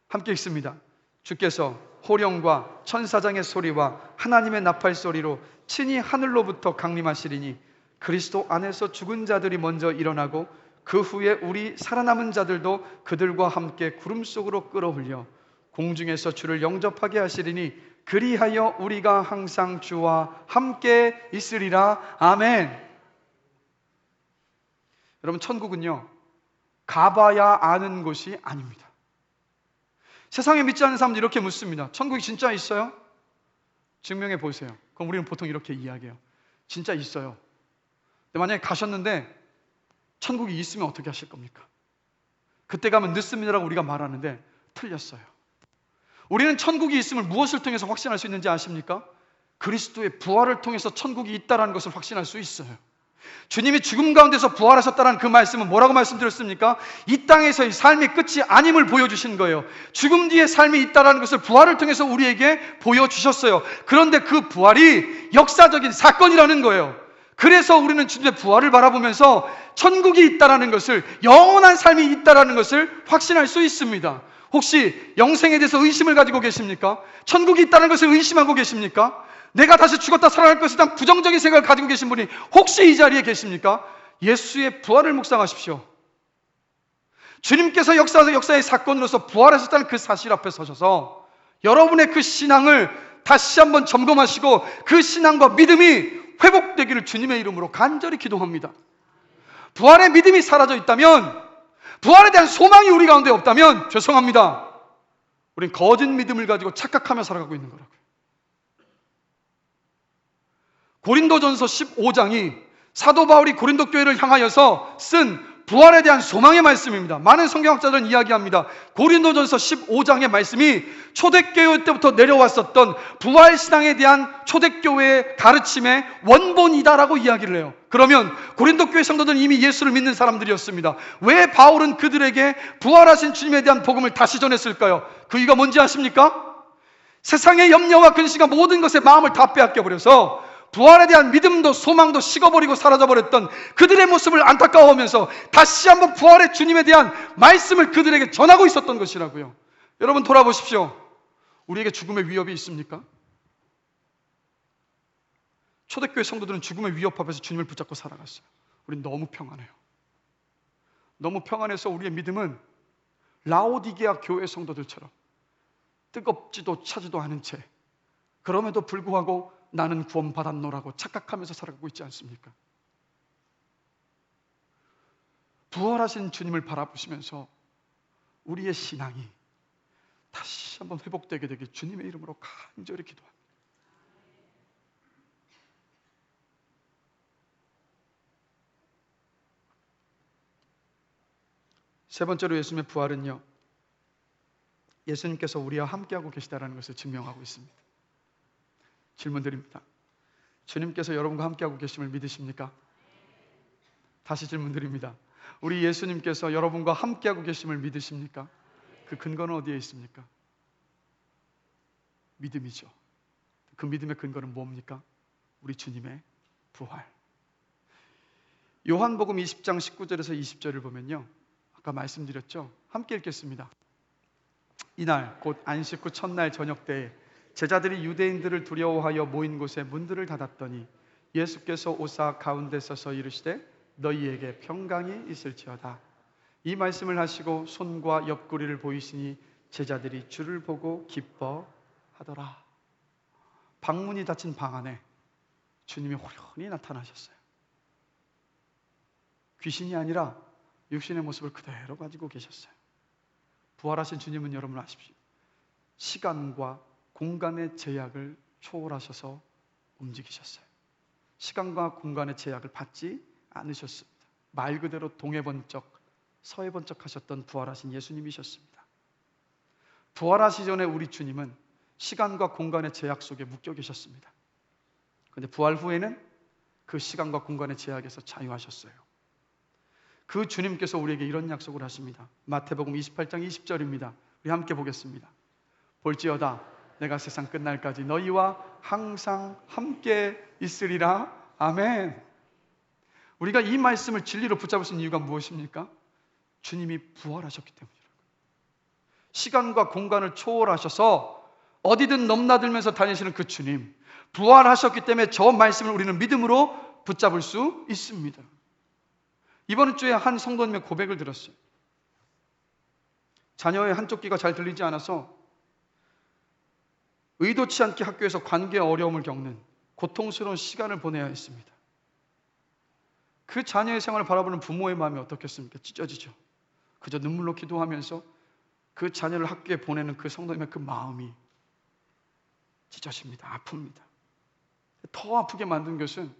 함께 읽습니다. 주께서 호령과 천사장의 소리와 하나님의 나팔 소리로 친히 하늘로부터 강림하시리니 그리스도 안에서 죽은 자들이 먼저 일어나고 그 후에 우리 살아남은 자들도 그들과 함께 구름 속으로 끌어올려 공중에서 주를 영접하게 하시리니 그리하여 우리가 항상 주와 함께 있으리라. 아멘. 여러분, 천국은요 가봐야 아는 곳이 아닙니다. 세상에 믿지 않는 사람들이 이렇게 묻습니다. 천국이 진짜 있어요? 증명해 보세요. 그럼 우리는 보통 이렇게 이야기해요. 진짜 있어요. 근데 만약에 가셨는데 천국이 있으면 어떻게 하실 겁니까? 그때 가면 늦습니다라고 우리가 말하는데 틀렸어요. 우리는 천국이 있음을 무엇을 통해서 확신할 수 있는지 아십니까? 그리스도의 부활을 통해서 천국이 있다는 것을 확신할 수 있어요. 주님이 죽음 가운데서 부활하셨다는 그 말씀은 뭐라고 말씀드렸습니까? 이 땅에서의 삶의 끝이 아님을 보여주신 거예요. 죽음 뒤에 삶이 있다는 것을 부활을 통해서 우리에게 보여주셨어요. 그런데 그 부활이 역사적인 사건이라는 거예요. 그래서 우리는 주님의 부활을 바라보면서 천국이 있다는 것을, 영원한 삶이 있다는 것을 확신할 수 있습니다. 혹시 영생에 대해서 의심을 가지고 계십니까? 천국이 있다는 것을 의심하고 계십니까? 내가 다시 죽었다 살아날 것에 대한 부정적인 생각을 가지고 계신 분이 혹시 이 자리에 계십니까? 예수의 부활을 묵상하십시오. 주님께서 역사의 사건으로서 부활하셨다는 그 사실 앞에 서셔서 여러분의 그 신앙을 다시 한번 점검하시고 그 신앙과 믿음이 회복되기를 주님의 이름으로 간절히 기도합니다. 부활의 믿음이 사라져 있다면, 부활에 대한 소망이 우리 가운데 없다면 죄송합니다. 우린 거짓 믿음을 가지고 착각하며 살아가고 있는 거라고요. 고린도전서 15장이 사도 바울이 고린도 교회를 향하여서 쓴 부활에 대한 소망의 말씀입니다. 많은 성경학자들은 이야기합니다. 고린도전서 15장의 말씀이 초대교회 때부터 내려왔었던 부활신앙에 대한 초대교회의 가르침의 원본이다라고 이야기를 해요. 그러면 고린도 교회 성도들은 이미 예수를 믿는 사람들이었습니다. 왜 바울은 그들에게 부활하신 주님에 대한 복음을 다시 전했을까요? 그 이유가 뭔지 아십니까? 세상의 염려와 근심과 모든 것에 마음을 다 빼앗겨버려서 부활에 대한 믿음도 소망도 식어버리고 사라져버렸던 그들의 모습을 안타까워하면서 다시 한번 부활의 주님에 대한 말씀을 그들에게 전하고 있었던 것이라고요. 여러분 돌아보십시오. 우리에게 죽음의 위협이 있습니까? 초대교회 성도들은 죽음의 위협 앞에서 주님을 붙잡고 살아갔어요. 우린 너무 평안해요. 너무 평안해서 우리의 믿음은 라오디게아 교회 성도들처럼 뜨겁지도 차지도 않은 채, 그럼에도 불구하고 나는 구원받았노라고 착각하면서 살아가고 있지 않습니까? 부활하신 주님을 바라보시면서 우리의 신앙이 다시 한번 회복되게 되길 주님의 이름으로 간절히 기도합니다. 세 번째로 예수님의 부활은요, 예수님께서 우리와 함께하고 계시다는 것을 증명하고 있습니다. 질문 드립니다. 주님께서 여러분과 함께하고 계심을 믿으십니까? 다시 질문 드립니다. 우리 예수님께서 여러분과 함께하고 계심을 믿으십니까? 그 근거는 어디에 있습니까? 믿음이죠. 그 믿음의 근거는 뭡니까? 우리 주님의 부활. 요한복음 20장 19절에서 20절을 보면요, 아까 말씀드렸죠? 함께 읽겠습니다. 이날 곧 안식 후 첫날 저녁 때에 제자들이 유대인들을 두려워하여 모인 곳에 문들을 닫았더니 예수께서 오사 가운데 서서 이르시되 너희에게 평강이 있을지어다. 이 말씀을 하시고 손과 옆구리를 보이시니 제자들이 주를 보고 기뻐하더라. 방문이 닫힌 방 안에 주님이 호련히 나타나셨어요. 귀신이 아니라 육신의 모습을 그대로 가지고 계셨어요. 부활하신 주님은 여러분 아십시오. 시간과 공간의 제약을 초월하셔서 움직이셨어요. 시간과 공간의 제약을 받지 않으셨습니다. 말 그대로 동해번쩍 서해번쩍 하셨던 부활하신 예수님이셨습니다. 부활하시 전에 우리 주님은 시간과 공간의 제약 속에 묶여 계셨습니다. 그런데 부활 후에는 그 시간과 공간의 제약에서 자유하셨어요. 그 주님께서 우리에게 이런 약속을 하십니다. 마태복음 28장 20절입니다. 우리 함께 보겠습니다. 볼지어다 내가 세상 끝날까지 너희와 항상 함께 있으리라. 아멘. 우리가 이 말씀을 진리로 붙잡을 수 있는 이유가 무엇입니까? 주님이 부활하셨기 때문이라고. 시간과 공간을 초월하셔서 어디든 넘나들면서 다니시는 그 주님, 부활하셨기 때문에 저 말씀을 우리는 믿음으로 붙잡을 수 있습니다. 이번 주에 한 성도님의 고백을 들었어요. 자녀의 한쪽 귀가 잘 들리지 않아서 의도치 않게 학교에서 관계의 어려움을 겪는 고통스러운 시간을 보내야 했습니다. 그 자녀의 생활을 바라보는 부모의 마음이 어떻겠습니까? 찢어지죠. 그저 눈물로 기도하면서 그 자녀를 학교에 보내는 그 성도님의 그 마음이 찢어집니다. 아픕니다. 더 아프게 만든 것은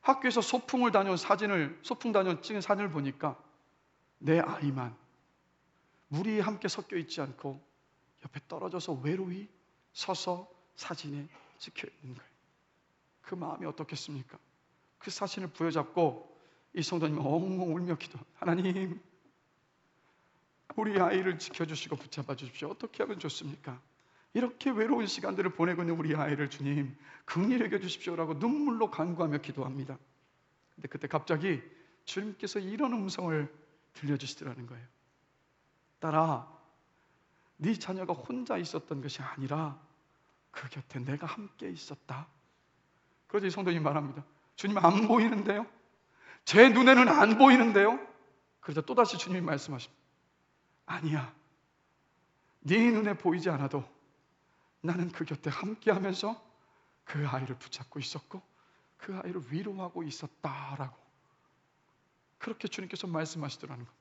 학교에서 소풍 다녀온 찍은 사진을 보니까 내 아이만 무리에 함께 섞여 있지 않고 옆에 떨어져서 외로이 서서 사진에 찍혀 있는 거예요. 그 마음이 어떻겠습니까? 그 사신을 부여잡고 이 성도님은 엉엉 울며 기도. 하나님, 우리 아이를 지켜주시고 붙잡아 주십시오. 어떻게 하면 좋습니까? 이렇게 외로운 시간들을 보내고 있는 우리 아이를 주님 긍휼히 여겨 주십시오라고 눈물로 간구하며 기도합니다. 근데 그때 갑자기 주님께서 이런 음성을 들려주시더라는 거예요. 딸아, 네 자녀가 혼자 있었던 것이 아니라 그 곁에 내가 함께 있었다. 그래서 이 성도님 말합니다. 주님, 안 보이는데요? 제 눈에는 안 보이는데요? 그러자 또다시 주님이 말씀하십니다. 아니야, 네 눈에 보이지 않아도 나는 그 곁에 함께 하면서 그 아이를 붙잡고 있었고 그 아이를 위로하고 있었다라고 그렇게 주님께서 말씀하시더라는 겁니다.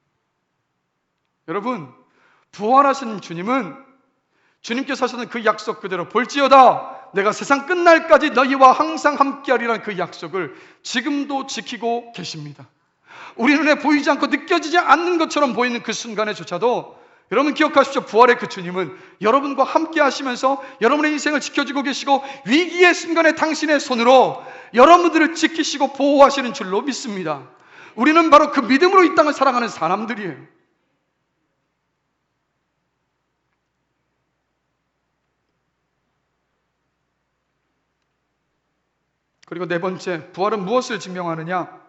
여러분, 부활하신 주님은 주님께서 하시는 그 약속 그대로 볼지어다 내가 세상 끝날까지 너희와 항상 함께하리라는 그 약속을 지금도 지키고 계십니다. 우리 눈에 보이지 않고 느껴지지 않는 것처럼 보이는 그 순간에조차도 여러분 기억하십시오. 부활의 그 주님은 여러분과 함께 하시면서 여러분의 인생을 지켜주고 계시고 위기의 순간에 당신의 손으로 여러분들을 지키시고 보호하시는 줄로 믿습니다. 우리는 바로 그 믿음으로 이 땅을 살아가는 사람들이에요. 그리고 네 번째, 부활은 무엇을 증명하느냐?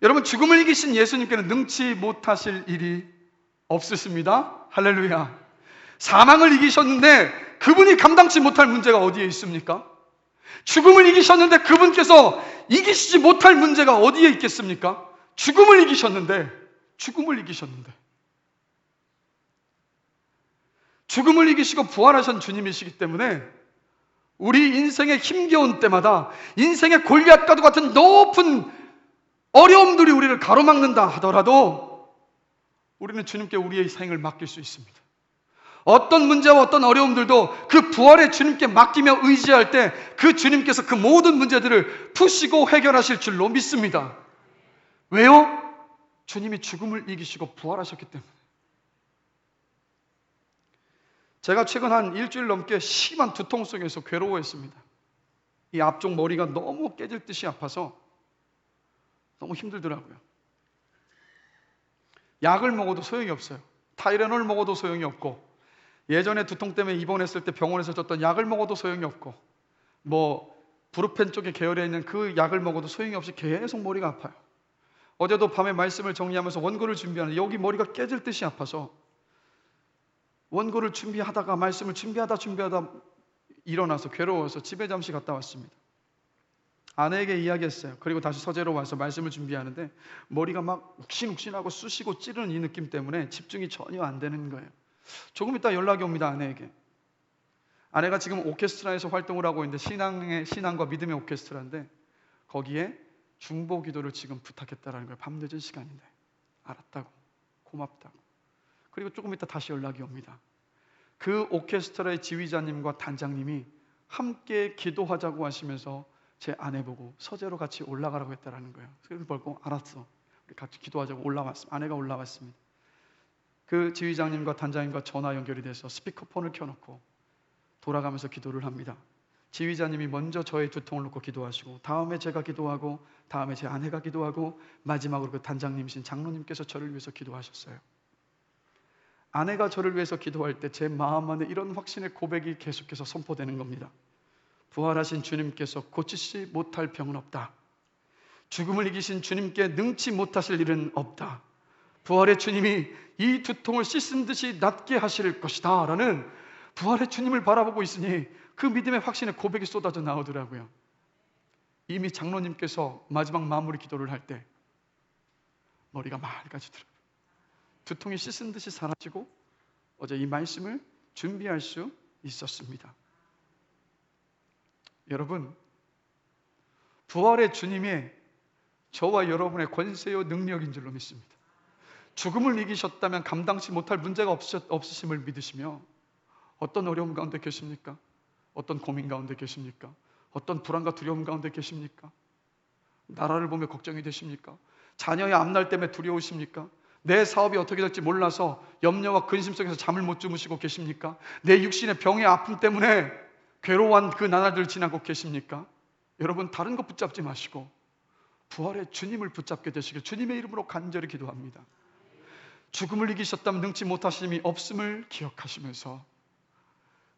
여러분, 죽음을 이기신 예수님께는 능치 못하실 일이 없으십니다. 할렐루야. 사망을 이기셨는데 그분이 감당치 못할 문제가 어디에 있습니까? 죽음을 이기셨는데 그분께서 이기시지 못할 문제가 어디에 있겠습니까? 죽음을 이기셨는데 죽음을 이기시고 부활하신 주님이시기 때문에 우리 인생의 힘겨운 때마다 인생의 골리앗과도 같은 높은 어려움들이 우리를 가로막는다 하더라도 우리는 주님께 우리의 생을 맡길 수 있습니다. 어떤 문제와 어떤 어려움들도 그 부활의 주님께 맡기며 의지할 때 그 주님께서 그 모든 문제들을 푸시고 해결하실 줄로 믿습니다. 왜요? 주님이 죽음을 이기시고 부활하셨기 때문에. 제가 최근 한 일주일 넘게 심한 두통 속에서 괴로워했습니다. 이 앞쪽 머리가 너무 깨질 듯이 아파서 너무 힘들더라고요. 약을 먹어도 소용이 없어요. 타이레놀 먹어도 소용이 없고, 예전에 두통 때문에 입원했을 때 병원에서 줬던 약을 먹어도 소용이 없고, 브루펜 쪽에 계열에 있는 그 약을 먹어도 소용이 없이 계속 머리가 아파요. 어제도 밤에 말씀을 정리하면서 원고를 준비하는데 여기 머리가 깨질 듯이 아파서 원고를 준비하다가 말씀을 준비하다 일어나서 괴로워서 집에 잠시 갔다 왔습니다. 아내에게 이야기했어요. 그리고 다시 서재로 와서 말씀을 준비하는데 머리가 막 욱신욱신하고 쑤시고 찌르는 이 느낌 때문에 집중이 전혀 안 되는 거예요. 조금 있다 연락이 옵니다. 아내에게. 아내가 지금 오케스트라에서 활동을 하고 있는데 신앙과 믿음의 오케스트라인데 거기에 중보 기도를 지금 부탁했다라는 거예요. 밤늦은 시간인데. 알았다고, 고맙다고. 그리고 조금 있다 다시 연락이 옵니다. 그 오케스트라의 지휘자님과 단장님이 함께 기도하자고 하시면서 제 아내 보고 서재로 같이 올라가라고 했다라는 거예요. 그래서 보고 알았어. 우리 같이 기도하자고 올라왔습니다. 아내가 올라왔습니다. 그 지휘장님과 단장님과 전화 연결이 돼서 스피커폰을 켜놓고 돌아가면서 기도를 합니다. 지휘자님이 먼저 저의 두통을 놓고 기도하시고 다음에 제가 기도하고 다음에 제 아내가 기도하고 마지막으로 그 단장님이신 장로님께서 저를 위해서 기도하셨어요. 아내가 저를 위해서 기도할 때 제 마음 안에 이런 확신의 고백이 계속해서 선포되는 겁니다. 부활하신 주님께서 고치지 못할 병은 없다. 죽음을 이기신 주님께 능치 못하실 일은 없다. 부활의 주님이 이 두통을 씻은 듯이 낫게 하실 것이다 라는 부활의 주님을 바라보고 있으니 그 믿음의 확신의 고백이 쏟아져 나오더라고요. 이미 장로님께서 마지막 마무리 기도를 할 때 머리가 맑아지더라고요. 두통이 씻은 듯이 사라지고 어제 이 말씀을 준비할 수 있었습니다. 여러분, 부활의 주님이 저와 여러분의 권세요 능력인 줄로 믿습니다. 죽음을 이기셨다면 감당치 못할 문제가 없으심을 믿으시며 어떤 어려움 가운데 계십니까? 어떤 고민 가운데 계십니까? 어떤 불안과 두려움 가운데 계십니까? 나라를 보며 걱정이 되십니까? 자녀의 앞날 때문에 두려우십니까? 내 사업이 어떻게 될지 몰라서 염려와 근심 속에서 잠을 못 주무시고 계십니까? 내 육신의 병의 아픔 때문에 괴로워한 그 나날들을 지나고 계십니까? 여러분 다른 것 붙잡지 마시고 부활의 주님을 붙잡게 되시길 주님의 이름으로 간절히 기도합니다. 죽음을 이기셨다면 능치 못하심이 없음을 기억하시면서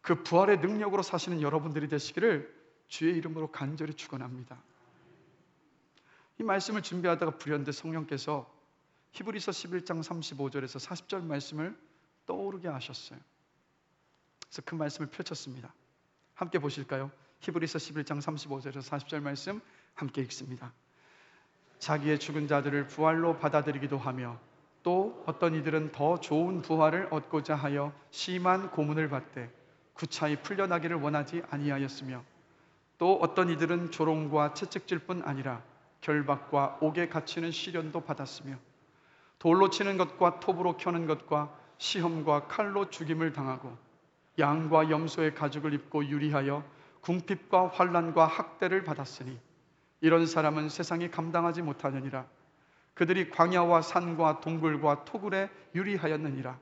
그 부활의 능력으로 사시는 여러분들이 되시기를 주의 이름으로 간절히 축원합니다. 이 말씀을 준비하다가 불현듯 성령께서 히브리서 11장 35절에서 40절 말씀을 떠오르게 하셨어요. 그래서 그 말씀을 펼쳤습니다. 함께 보실까요? 히브리서 11장 35절에서 40절 말씀 함께 읽습니다. 자기의 죽은 자들을 부활로 받아들이기도 하며 또 어떤 이들은 더 좋은 부활을 얻고자 하여 심한 고문을 받되 구차히 풀려나기를 원하지 아니하였으며 또 어떤 이들은 조롱과 채찍질 뿐 아니라 결박과 옥에 갇히는 시련도 받았으며 돌로 치는 것과 톱으로 켜는 것과 시험과 칼로 죽임을 당하고 양과 염소의 가죽을 입고 유리하여 궁핍과 환난과 학대를 받았으니 이런 사람은 세상이 감당하지 못하느니라. 그들이 광야와 산과 동굴과 토굴에 유리하였느니라.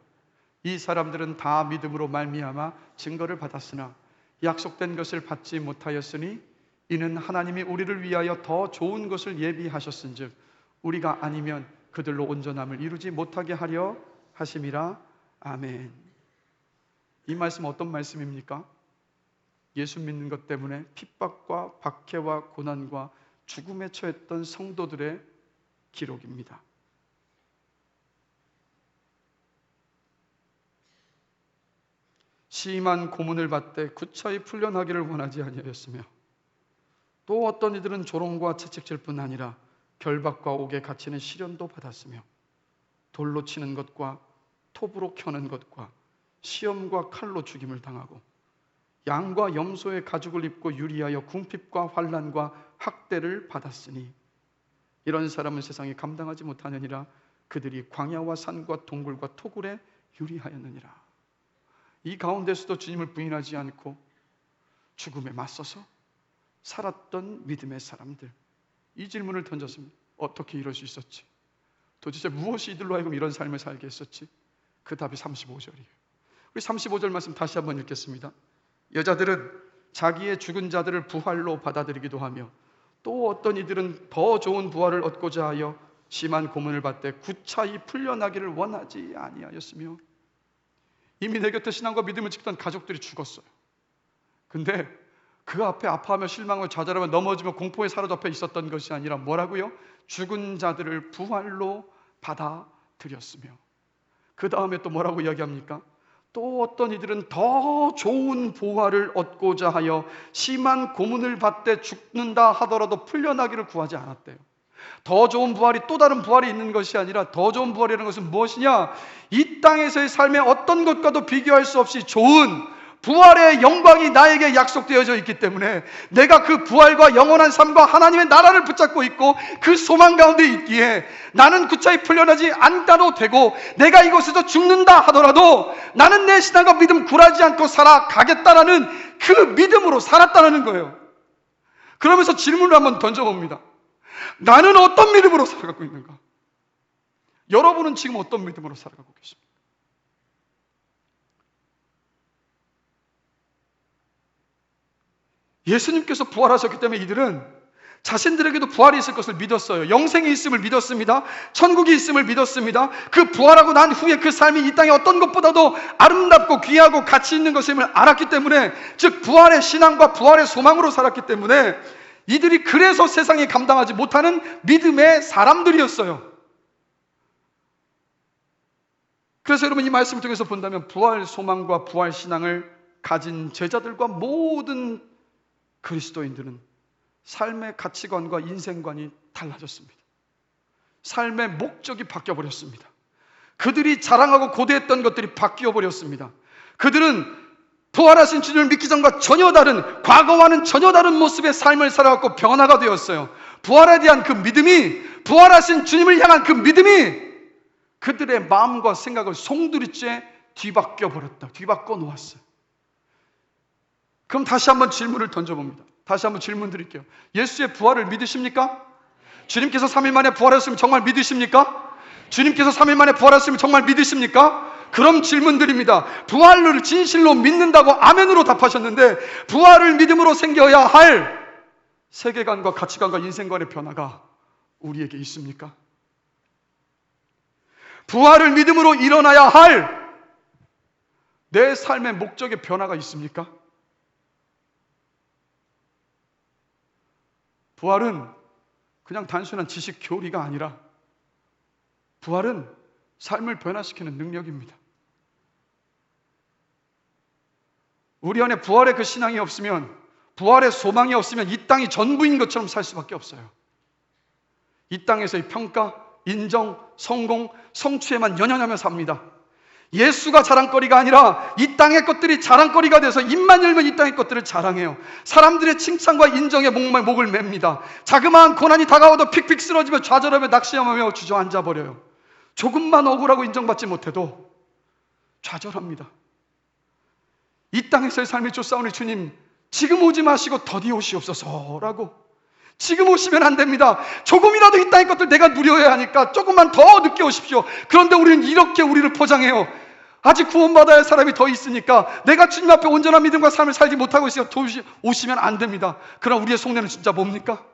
이 사람들은 다 믿음으로 말미암아 증거를 받았으나 약속된 것을 받지 못하였으니 이는 하나님이 우리를 위하여 더 좋은 것을 예비하셨은즉 우리가 아니면 그들로 온전함을 이루지 못하게 하려 하심이라. 아멘. 이 말씀 어떤 말씀입니까? 예수 믿는 것 때문에 핍박과 박해와 고난과 죽음에 처했던 성도들의 기록입니다. 심한 고문을 받되 구차히 풀려나기를 원하지 아니하였으며 또 어떤 이들은 조롱과 채찍질 뿐 아니라 결박과 옥에 갇히는 시련도 받았으며 돌로 치는 것과 톱으로 켜는 것과 시험과 칼로 죽임을 당하고 양과 염소의 가죽을 입고 유리하여 궁핍과 환난과 학대를 받았으니 이런 사람은 세상에 감당하지 못하느니라. 그들이 광야와 산과 동굴과 토굴에 유리하였느니라. 이 가운데서도 주님을 부인하지 않고 죽음에 맞서서 살았던 믿음의 사람들, 이 질문을 던졌습니다. 어떻게 이럴 수 있었지? 도대체 무엇이 이들로 하여금 이런 삶을 살게 했었지? 그 답이 35절이에요. 우리 35절 말씀 다시 한번 읽겠습니다. 여자들은 자기의 죽은 자들을 부활로 받아들이기도 하며 또 어떤 이들은 더 좋은 부활을 얻고자 하여 심한 고문을 받되 구차히 풀려나기를 원하지 아니하였으며 이미 내 곁에 신앙과 믿음을 지키던 가족들이 죽었어요. 근데 그 앞에 아파하며 실망하며 좌절하며 넘어지며 공포에 사로잡혀 있었던 것이 아니라 뭐라고요? 죽은 자들을 부활로 받아들였으며 그 다음에 또 뭐라고 이야기합니까? 또 어떤 이들은 더 좋은 부활을 얻고자 하여 심한 고문을 받되 죽는다 하더라도 풀려나기를 구하지 않았대요. 더 좋은 부활이 또 다른 부활이 있는 것이 아니라 더 좋은 부활이라는 것은 무엇이냐? 이 땅에서의 삶의 어떤 것과도 비교할 수 없이 좋은 부활의 영광이 나에게 약속되어져 있기 때문에 내가 그 부활과 영원한 삶과 하나님의 나라를 붙잡고 있고 그 소망 가운데 있기에 나는 구차히 풀려나지 않다도 되고 내가 이곳에서 죽는다 하더라도 나는 내 신앙과 믿음 굴하지 않고 살아가겠다라는 그 믿음으로 살았다는 거예요. 그러면서 질문을 한번 던져봅니다. 나는 어떤 믿음으로 살아가고 있는가? 여러분은 지금 어떤 믿음으로 살아가고 계십니까? 예수님께서 부활하셨기 때문에 이들은 자신들에게도 부활이 있을 것을 믿었어요. 영생이 있음을 믿었습니다. 천국이 있음을 믿었습니다. 그 부활하고 난 후에 그 삶이 이 땅의 어떤 것보다도 아름답고 귀하고 가치 있는 것임을 알았기 때문에, 즉 부활의 신앙과 부활의 소망으로 살았기 때문에 이들이 그래서 세상이 감당하지 못하는 믿음의 사람들이었어요. 그래서 여러분 이 말씀을 통해서 본다면 부활 소망과 부활 신앙을 가진 제자들과 모든 그리스도인들은 삶의 가치관과 인생관이 달라졌습니다. 삶의 목적이 바뀌어버렸습니다. 그들이 자랑하고 고대했던 것들이 바뀌어버렸습니다. 그들은 부활하신 주님을 믿기 전과 전혀 다른, 과거와는 전혀 다른 모습의 삶을 살아왔고 변화가 되었어요. 부활에 대한 그 믿음이, 부활하신 주님을 향한 그 믿음이 그들의 마음과 생각을 송두리째 뒤바뀌어버렸다. 뒤바꿔 놓았어요. 그럼 다시 한번 질문을 던져봅니다. 다시 한번 질문 드릴게요. 예수의 부활을 믿으십니까? 주님께서 3일 만에 부활하셨으면 정말 믿으십니까? 주님께서 3일 만에 부활하셨으면 정말 믿으십니까? 그럼 질문 드립니다. 부활을 진실로 믿는다고 아멘으로 답하셨는데 부활을 믿음으로 생겨야 할 세계관과 가치관과 인생관의 변화가 우리에게 있습니까? 부활을 믿음으로 일어나야 할 내 삶의 목적의 변화가 있습니까? 부활은 그냥 단순한 지식 교리가 아니라 부활은 삶을 변화시키는 능력입니다. 우리 안에 부활의 그 신앙이 없으면, 부활의 소망이 없으면 이 땅이 전부인 것처럼 살 수밖에 없어요. 이 땅에서의 평가, 인정, 성공, 성취에만 연연하며 삽니다. 예수가 자랑거리가 아니라 이 땅의 것들이 자랑거리가 돼서 입만 열면 이 땅의 것들을 자랑해요. 사람들의 칭찬과 인정에 목을 맵니다. 자그마한 고난이 다가와도 픽픽 쓰러지며 좌절하며 낙심하며 주저앉아 버려요. 조금만 억울하고 인정받지 못해도 좌절합니다. 이 땅에서의 삶이 쫓아오는 주님, 지금 오지 마시고 더디 오시옵소서라고. 지금 오시면 안 됩니다. 조금이라도 이 땅의 것들 내가 누려야 하니까 조금만 더 늦게 오십시오. 그런데 우리는 이렇게 우리를 포장해요. 아직 구원받아야 할 사람이 더 있으니까, 내가 주님 앞에 온전한 믿음과 삶을 살지 못하고 있으니까 오시면 안 됩니다. 그러나 우리의 속내는 진짜 뭡니까?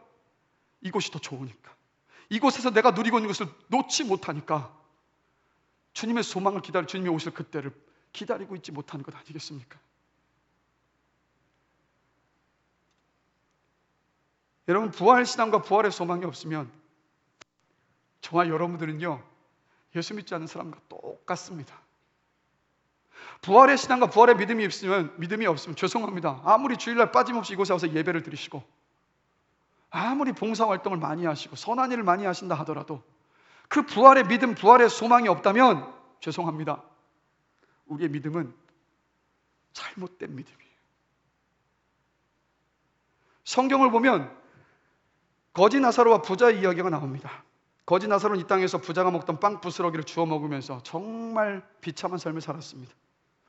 이곳이 더 좋으니까, 이곳에서 내가 누리고 있는 것을 놓지 못하니까 주님의 소망을 기다려 주님이 오실 그때를 기다리고 있지 못하는 것 아니겠습니까? 여러분, 부활 신앙과 부활의 소망이 없으면 저와 여러분들은요, 예수 믿지 않는 사람과 똑같습니다. 부활의 신앙과 부활의 믿음이 없으면 죄송합니다. 아무리 주일날 빠짐없이 이곳에 와서 예배를 드리시고, 아무리 봉사활동을 많이 하시고 선한 일을 많이 하신다 하더라도 그 부활의 믿음, 부활의 소망이 없다면 죄송합니다. 우리의 믿음은 잘못된 믿음이에요. 성경을 보면 거지 나사로와 부자의 이야기가 나옵니다. 거지 나사로는 이 땅에서 부자가 먹던 빵 부스러기를 주워 먹으면서 정말 비참한 삶을 살았습니다.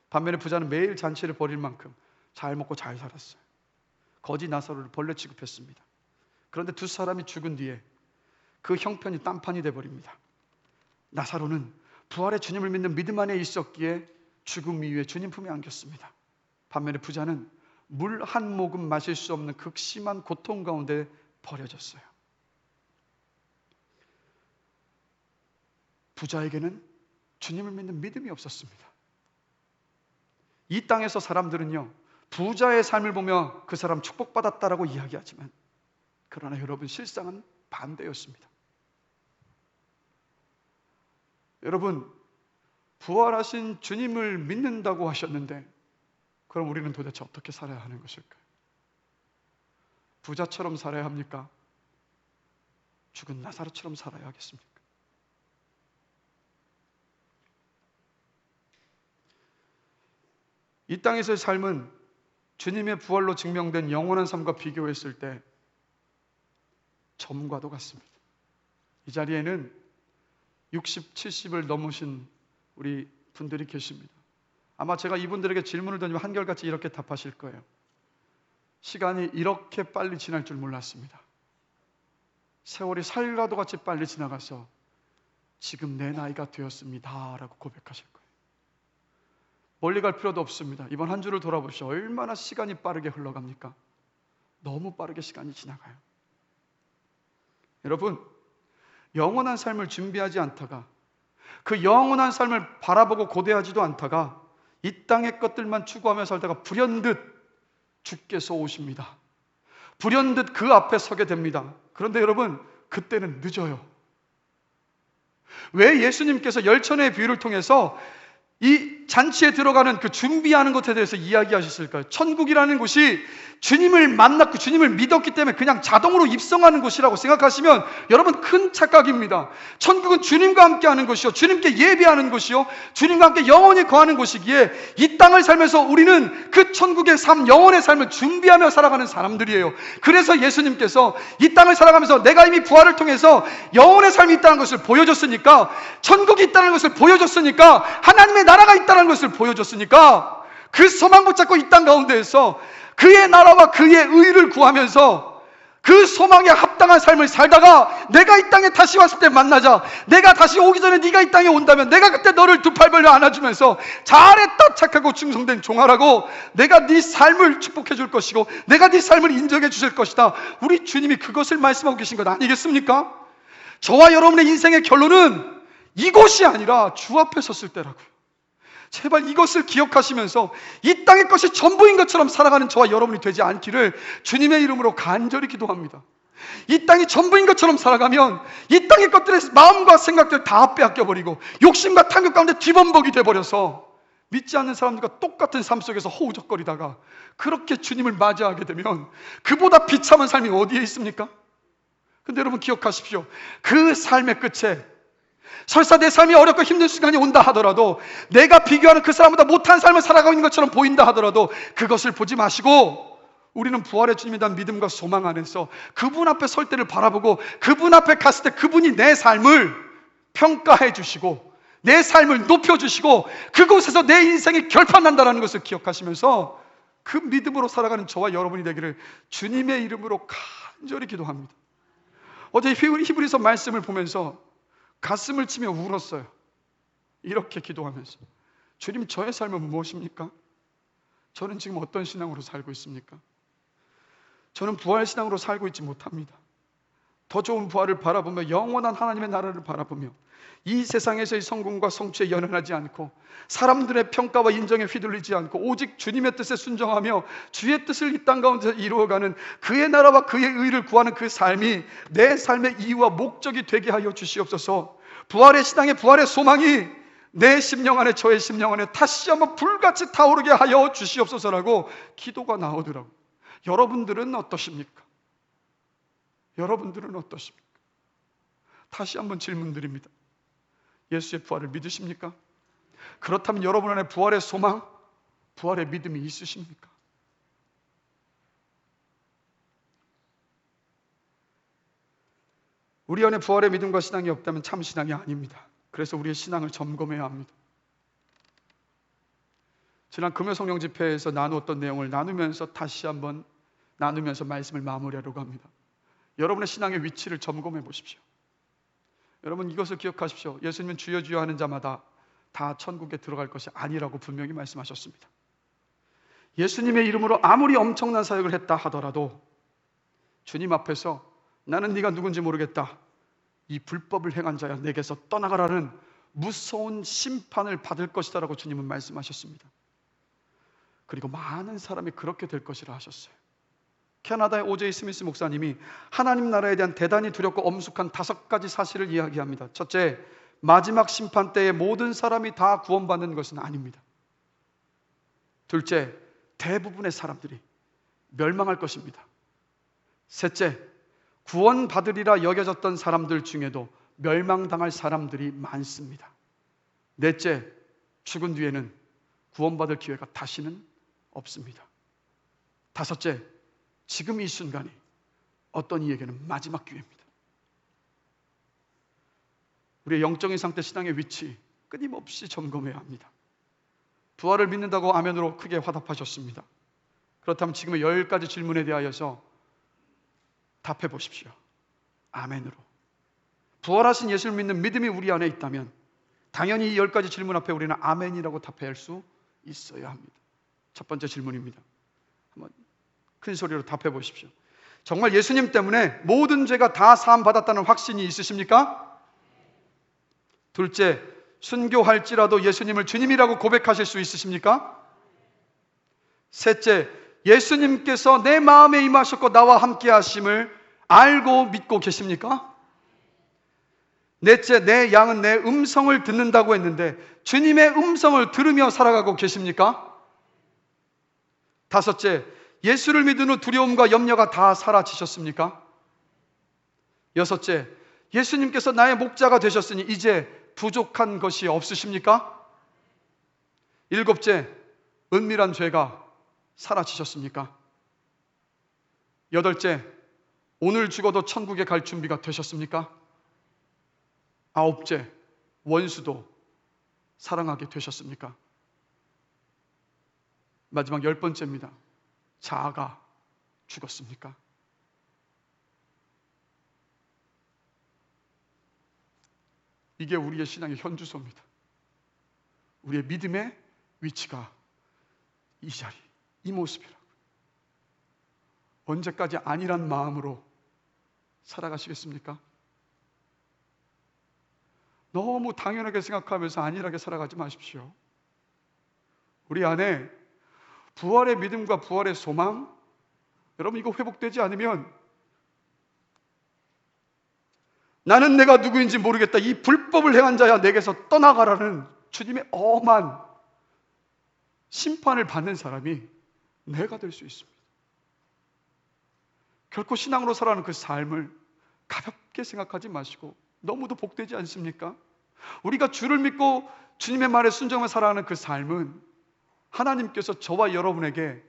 반면에 부자는 매일 잔치를 벌일 만큼 잘 먹고 잘 살았어요. 거지 나사로를 벌레 취급했습니다. 그런데 두 사람이 죽은 뒤에 그 형편이 딴판이 돼버립니다. 나사로는 부활의 주님을 믿는 믿음 안에 있었기에 죽음 이후에 주님 품에 안겼습니다. 반면에 부자는 물 한 모금 마실 수 없는 극심한 고통 가운데 버려졌어요. 부자에게는 주님을 믿는 믿음이 없었습니다. 이 땅에서 사람들은요, 부자의 삶을 보며 그 사람 축복받았다라고 이야기하지만, 그러나 여러분, 실상은 반대였습니다. 여러분, 부활하신 주님을 믿는다고 하셨는데, 그럼 우리는 도대체 어떻게 살아야 하는 것일까요? 부자처럼 살아야 합니까? 죽은 나사로처럼 살아야 하겠습니까? 이 땅에서의 삶은 주님의 부활로 증명된 영원한 삶과 비교했을 때 점과도 같습니다. 이 자리에는 60, 70을 넘으신 우리 분들이 계십니다. 아마 제가 이분들에게 질문을 던지면 한결같이 이렇게 답하실 거예요. 시간이 이렇게 빨리 지날 줄 몰랐습니다. 세월이 살가도 같이 빨리 지나가서 지금 내 나이가 되었습니다 라고 고백하실 거예요. 멀리 갈 필요도 없습니다. 이번 한 주를 돌아보시오. 얼마나 시간이 빠르게 흘러갑니까? 너무 빠르게 시간이 지나가요. 여러분, 영원한 삶을 준비하지 않다가, 그 영원한 삶을 바라보고 고대하지도 않다가 이 땅의 것들만 추구하며 살다가 불현듯 주께서 오십니다. 불현듯 그 앞에 서게 됩니다. 그런데 여러분, 그때는 늦어요. 왜 예수님께서 열천의 비유를 통해서 이 잔치에 들어가는 그 준비하는 것에 대해서 이야기하셨을까요? 천국이라는 곳이 주님을 만났고 주님을 믿었기 때문에 그냥 자동으로 입성하는 곳이라고 생각하시면 여러분, 큰 착각입니다. 천국은 주님과 함께 하는 곳이요, 주님께 예배하는 곳이요, 주님과 함께 영원히 거하는 곳이기에 이 땅을 살면서 우리는 그 천국의 삶, 영원의 삶을 준비하며 살아가는 사람들이에요. 그래서 예수님께서 이 땅을 살아가면서 내가 이미 부활을 통해서 영원의 삶이 있다는 것을 보여줬으니까, 천국이 있다는 것을 보여줬으니까, 하나님의 나라가 있다는 것을 보여줬으니까, 그 소망 붙잡고 이 땅 가운데에서 그의 나라와 그의 의를 구하면서 그 소망에 합당한 삶을 살다가 내가 이 땅에 다시 왔을 때 만나자. 내가 다시 오기 전에 네가 이 땅에 온다면 내가 그때 너를 두 팔 벌려 안아주면서 잘했다 착하고 충성된 종아라고 내가 네 삶을 축복해 줄 것이고 내가 네 삶을 인정해 주실 것이다. 우리 주님이 그것을 말씀하고 계신 것 아니겠습니까? 저와 여러분의 인생의 결론은 이곳이 아니라 주 앞에 섰을 때라고요. 제발 이것을 기억하시면서 이 땅의 것이 전부인 것처럼 살아가는 저와 여러분이 되지 않기를 주님의 이름으로 간절히 기도합니다. 이 땅이 전부인 것처럼 살아가면 이 땅의 것들의 마음과 생각들 다 빼앗겨버리고 욕심과 탐욕 가운데 뒤범벅이 돼버려서 믿지 않는 사람들과 똑같은 삶 속에서 허우적거리다가 그렇게 주님을 맞이하게 되면 그보다 비참한 삶이 어디에 있습니까? 근데 여러분 기억하십시오. 그 삶의 끝에 설사 내 삶이 어렵고 힘든 순간이 온다 하더라도 내가 비교하는 그 사람보다 못한 삶을 살아가고 있는 것처럼 보인다 하더라도 그것을 보지 마시고 우리는 부활의 주님에 대한 믿음과 소망 안에서 그분 앞에 설 때를 바라보고 그분 앞에 갔을 때 그분이 내 삶을 평가해 주시고 내 삶을 높여주시고 그곳에서 내 인생이 결판난다는 것을 기억하시면서 그 믿음으로 살아가는 저와 여러분이 되기를 주님의 이름으로 간절히 기도합니다. 어제 히브리서 말씀을 보면서 가슴을 치며 울었어요. 이렇게 기도하면서 주님, 저의 삶은 무엇입니까? 저는 지금 어떤 신앙으로 살고 있습니까? 저는 부활 신앙으로 살고 있지 못합니다. 더 좋은 부활을 바라보며 영원한 하나님의 나라를 바라보며 이 세상에서의 성공과 성취에 연연하지 않고 사람들의 평가와 인정에 휘둘리지 않고 오직 주님의 뜻에 순종하며 주의 뜻을 이 땅 가운데서 이루어가는 그의 나라와 그의 의를 구하는 그 삶이 내 삶의 이유와 목적이 되게 하여 주시옵소서. 부활의 신앙의 부활의 소망이 내 심령 안에 저의 심령 안에 다시 한번 불같이 타오르게 하여 주시옵소서라고 기도가 나오더라고요. 여러분들은 어떠십니까? 여러분들은 어떠십니까? 다시 한번 질문드립니다. 예수의 부활을 믿으십니까? 그렇다면 여러분 안에 부활의 소망, 부활의 믿음이 있으십니까? 우리 안에 부활의 믿음과 신앙이 없다면 참 신앙이 아닙니다. 그래서 우리의 신앙을 점검해야 합니다. 지난 금요성령 집회에서 나누었던 내용을 나누면서 다시 한번 나누면서 말씀을 마무리하려고 합니다. 여러분의 신앙의 위치를 점검해 보십시오. 여러분 이것을 기억하십시오. 예수님은 주여 주여 하는 자마다 다 천국에 들어갈 것이 아니라고 분명히 말씀하셨습니다. 예수님의 이름으로 아무리 엄청난 사역을 했다 하더라도 주님 앞에서 나는 네가 누군지 모르겠다, 이 불법을 행한 자야 내게서 떠나가라는 무서운 심판을 받을 것이다 라고 주님은 말씀하셨습니다. 그리고 많은 사람이 그렇게 될 것이라 하셨어요. 캐나다의 오제이 스미스 목사님이 하나님 나라에 대한 대단히 두렵고 엄숙한 5가지 사실을 이야기합니다. 첫째, 마지막 심판 때에 모든 사람이 다 구원받는 것은 아닙니다. 둘째, 대부분의 사람들이 멸망할 것입니다. 셋째, 구원받으리라 여겨졌던 사람들 중에도 멸망당할 사람들이 많습니다. 넷째, 죽은 뒤에는 구원받을 기회가 다시는 없습니다. 다섯째, 지금 이 순간이 어떤 이에게는 마지막 기회입니다. 우리의 영적인 상태, 신앙의 위치 끊임없이 점검해야 합니다. 부활을 믿는다고 아멘으로 크게 화답하셨습니다. 그렇다면 지금의 10가지 질문에 대하여서 답해 보십시오. 아멘으로. 부활하신 예수를 믿는 믿음이 우리 안에 있다면 당연히 이 10가지 질문 앞에 우리는 아멘이라고 답할 수 있어야 합니다. 첫 번째 질문입니다. 한번 큰 소리로 답해 보십시오. 정말 예수님 때문에 모든 죄가 다 사함받았다는 확신이 있으십니까? 둘째, 순교할지라도 예수님을 주님이라고 고백하실 수 있으십니까? 셋째, 예수님께서 내 마음에 임하셨고 나와 함께 하심을 알고 믿고 계십니까? 넷째, 내 양은 내 음성을 듣는다고 했는데 주님의 음성을 들으며 살아가고 계십니까? 다섯째, 예수를 믿은 후 두려움과 염려가 다 사라지셨습니까? 여섯째, 예수님께서 나의 목자가 되셨으니 이제 부족한 것이 없으십니까? 일곱째, 은밀한 죄가 사라지셨습니까? 여덟째, 오늘 죽어도 천국에 갈 준비가 되셨습니까? 아홉째, 원수도 사랑하게 되셨습니까? 마지막 10번째입니다. 자아가 죽었습니까? 이게 우리의 신앙의 현주소입니다. 우리의 믿음의 위치가 이 자리, 이 모습이라고. 언제까지 아니란 마음으로 살아가시겠습니까? 너무 당연하게 생각하면서 안일하게 살아가지 마십시오. 우리 안에 부활의 믿음과 부활의 소망, 여러분 이거 회복되지 않으면 나는 내가 누구인지 모르겠다, 이 불법을 행한 자야 내게서 떠나가라는 주님의 엄한 심판을 받는 사람이 내가 될 수 있습니다. 결코 신앙으로 살아가는 그 삶을 가볍게 생각하지 마시고, 너무도 복되지 않습니까? 우리가 주를 믿고 주님의 말에 순종하며 살아가는 그 삶은 하나님께서 저와 여러분에게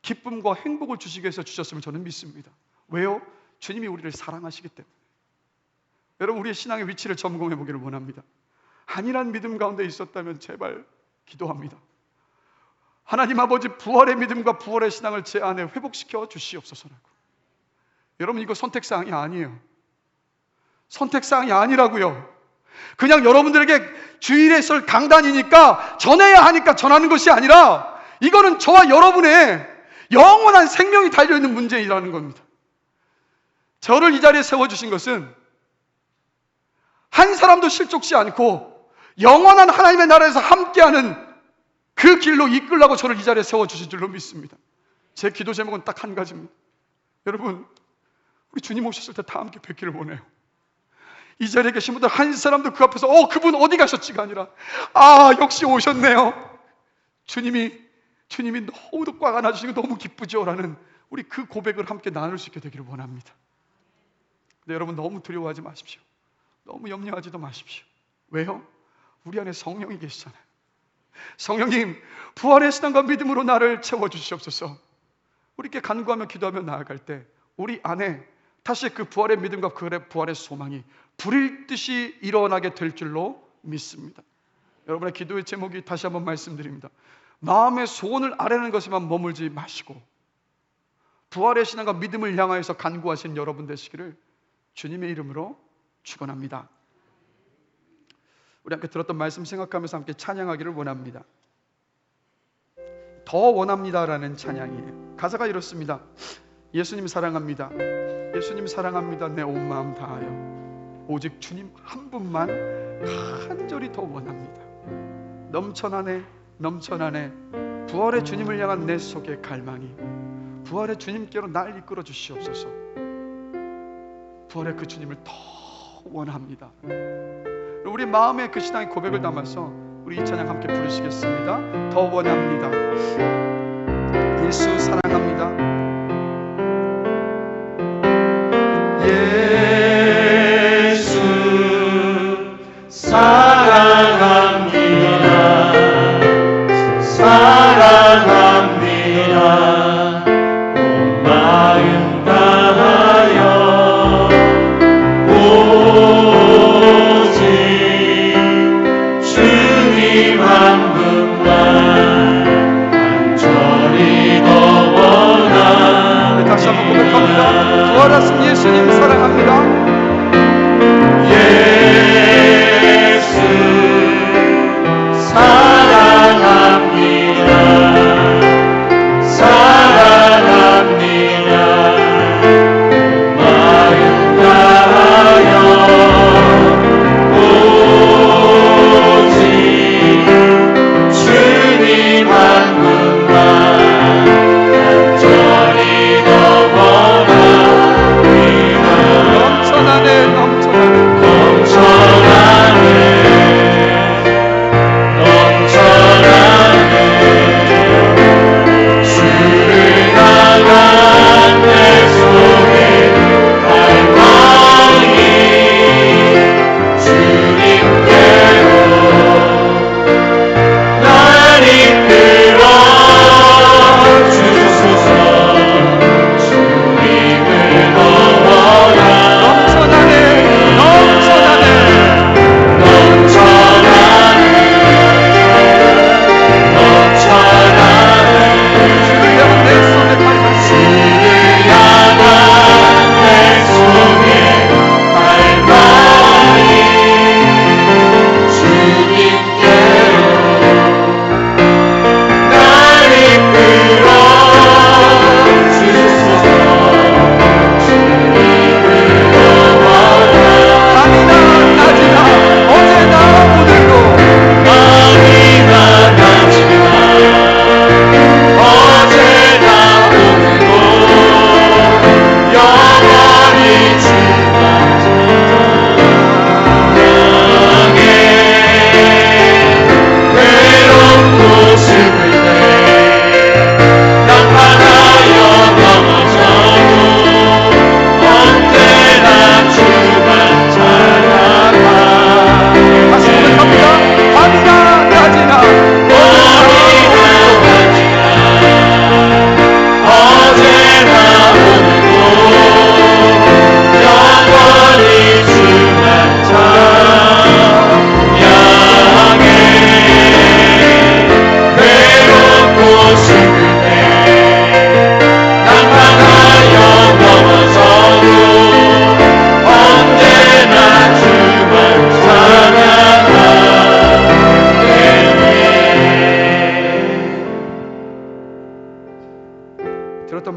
기쁨과 행복을 주시기 위해서 주셨음을 저는 믿습니다. 왜요? 주님이 우리를 사랑하시기 때문에. 여러분, 우리의 신앙의 위치를 점검해 보기를 원합니다. 안일한 믿음 가운데 있었다면 제발 기도합니다. 하나님 아버지, 부활의 믿음과 부활의 신앙을 제 안에 회복시켜 주시옵소서라고. 여러분, 이거 선택사항이 아니에요. 선택사항이 아니라고요. 그냥 여러분들에게 주일에 설 강단이니까 전해야 하니까 전하는 것이 아니라, 이거는 저와 여러분의 영원한 생명이 달려있는 문제이라는 겁니다. 저를 이 자리에 세워주신 것은 한 사람도 실족지 않고 영원한 하나님의 나라에서 함께하는 그 길로 이끌라고 저를 이 자리에 세워주신 줄로 믿습니다. 제 기도 제목은 딱 한 가지입니다. 여러분, 우리 주님 오셨을 때 다 함께 뵙기를 원해요. 이 자리에 계신 분들 한 사람도 그 앞에서 그분 어디 가셨지가 아니라, 역시 오셨네요. 주님이 너무도 꽉 안아주시고 너무 기쁘죠 라는 우리 그 고백을 함께 나눌 수 있게 되기를 원합니다. 근데 여러분, 너무 두려워하지 마십시오. 너무 염려하지도 마십시오. 왜요? 우리 안에 성령이 계시잖아요. 성령님, 부활의 신앙과 믿음으로 나를 채워주시옵소서. 우리께 간구하며 기도하며 나아갈 때 우리 안에 다시 그 부활의 믿음과 그 부활의 소망이 불일 듯이 일어나게 될 줄로 믿습니다. 여러분의 기도의 제목이 다시 한번 말씀드립니다. 마음의 소원을 아뢰는 것에만 머물지 마시고 부활의 신앙과 믿음을 향하여서 간구하신 여러분 되시기를 주님의 이름으로 축원합니다. 우리 함께 들었던 말씀 생각하면서 함께 찬양하기를 원합니다. 더 원합니다라는 찬양이에요. 가사가 이렇습니다. 예수님 사랑합니다. 예수님 사랑합니다. 내 온 마음 다하여 오직 주님 한 분만 간절히 더 원합니다. 넘쳐나네 넘쳐나네 부활의 주님을 향한 내 속의 갈망이, 부활의 주님께로 날 이끌어 주시옵소서. 부활의 그 주님을 더 원합니다. 우리 마음의 그 신앙의 고백을 담아서 우리 이 찬양 함께 부르시겠습니다. 더 원합니다. 예수 사랑합니다. 예수 사랑합니다. 사랑합니다. 온 마음 다하여 오직 주님 한 분만 간절히 더 원합니다. 다시 한번 고백합니다. 부활하신 예수님 사랑합니다. 예수 사랑합니다. 사랑합니다. 마음 다하여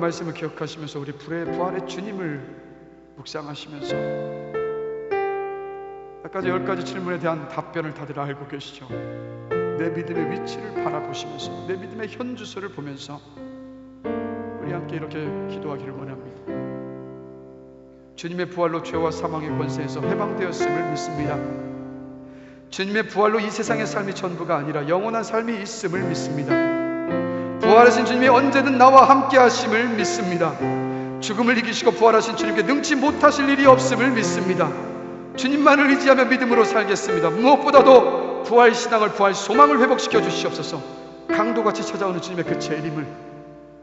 말씀을 기억하시면서 우리 부활의 주님을 묵상하시면서 아까 10가지 질문에 대한 답변을 다들 알고 계시죠? 내 믿음의 위치를 바라보시면서 내 믿음의 현주소를 보면서 우리 함께 이렇게 기도하기를 원합니다. 주님의 부활로 죄와 사망의 권세에서 해방되었음을 믿습니다. 주님의 부활로 이 세상의 삶이 전부가 아니라 영원한 삶이 있음을 믿습니다. 부활하신 주님이 언제든 나와 함께 하심을 믿습니다. 죽음을 이기시고 부활하신 주님께 능치 못하실 일이 없음을 믿습니다. 주님만을 의지하며 믿음으로 살겠습니다. 무엇보다도 부활 신앙을, 부활 소망을 회복시켜 주시옵소서. 강도같이 찾아오는 주님의 그 재림을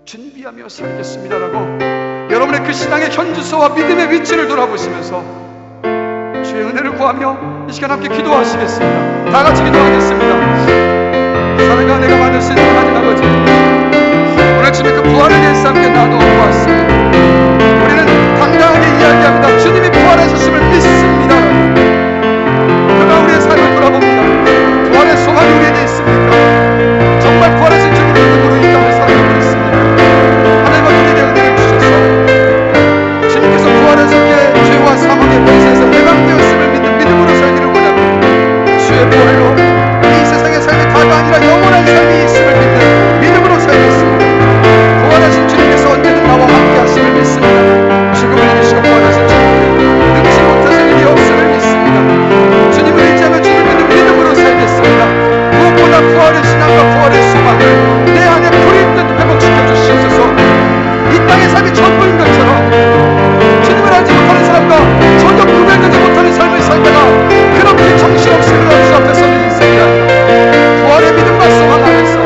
준비하며 살겠습니다라고 여러분의 그 신앙의 현주소와 믿음의 위치를 돌아보시면서 주의 은혜를 구하며 이 시간 함께 기도하시겠습니다. 다 같이 기도하겠습니다. 사랑과 내가 만들 수 있는 하나님 아버지, 오늘 주님의 그 부활에 대해서 함께 나누어 보았습니다. 우리는 당당하게 이야기합니다. 주님이 부활하셨음을 믿습니다. 그가 우리의 삶을 돌아봅니다. 부활의 소망이 우리에게 있습니까? 정말 부활하신 주님의 믿음으로 이 땅을 살아가고 있습니다. 하나님 아버지, 우리에게 은혜를 주셔서 주님께서 부활하신 게 죄와 사망의 권세에서 해방되었음을 믿는 믿음으로 살기를 원합니다. 주의 부활로 이 세상의 삶이 다가 아니라 영원한 삶이 있음을 믿는 믿음으로 살겠습니다. 부활하신 주님께서 언제든 나와 함께 하심을 믿습니다. 죽음을 이기시고 부활하신 주님께 능치 못하실 일이 없음을 믿습니다. 주님을 의지하며 주님을 믿는 믿음으로 살겠습니다. 무엇보다 부활의 신앙과 부활의 소망을 내 안에 불일 듯 회복시켜 주시옵소서. 이 땅의 삶이 전부인 것처럼 주님을 알지 못하는 사람과 전혀 구별되지 못하는 삶을 살다가 그렇게 정신없이 흘러서 앞에 서는 인생이 아니라 부활의 믿음과 소망 안에서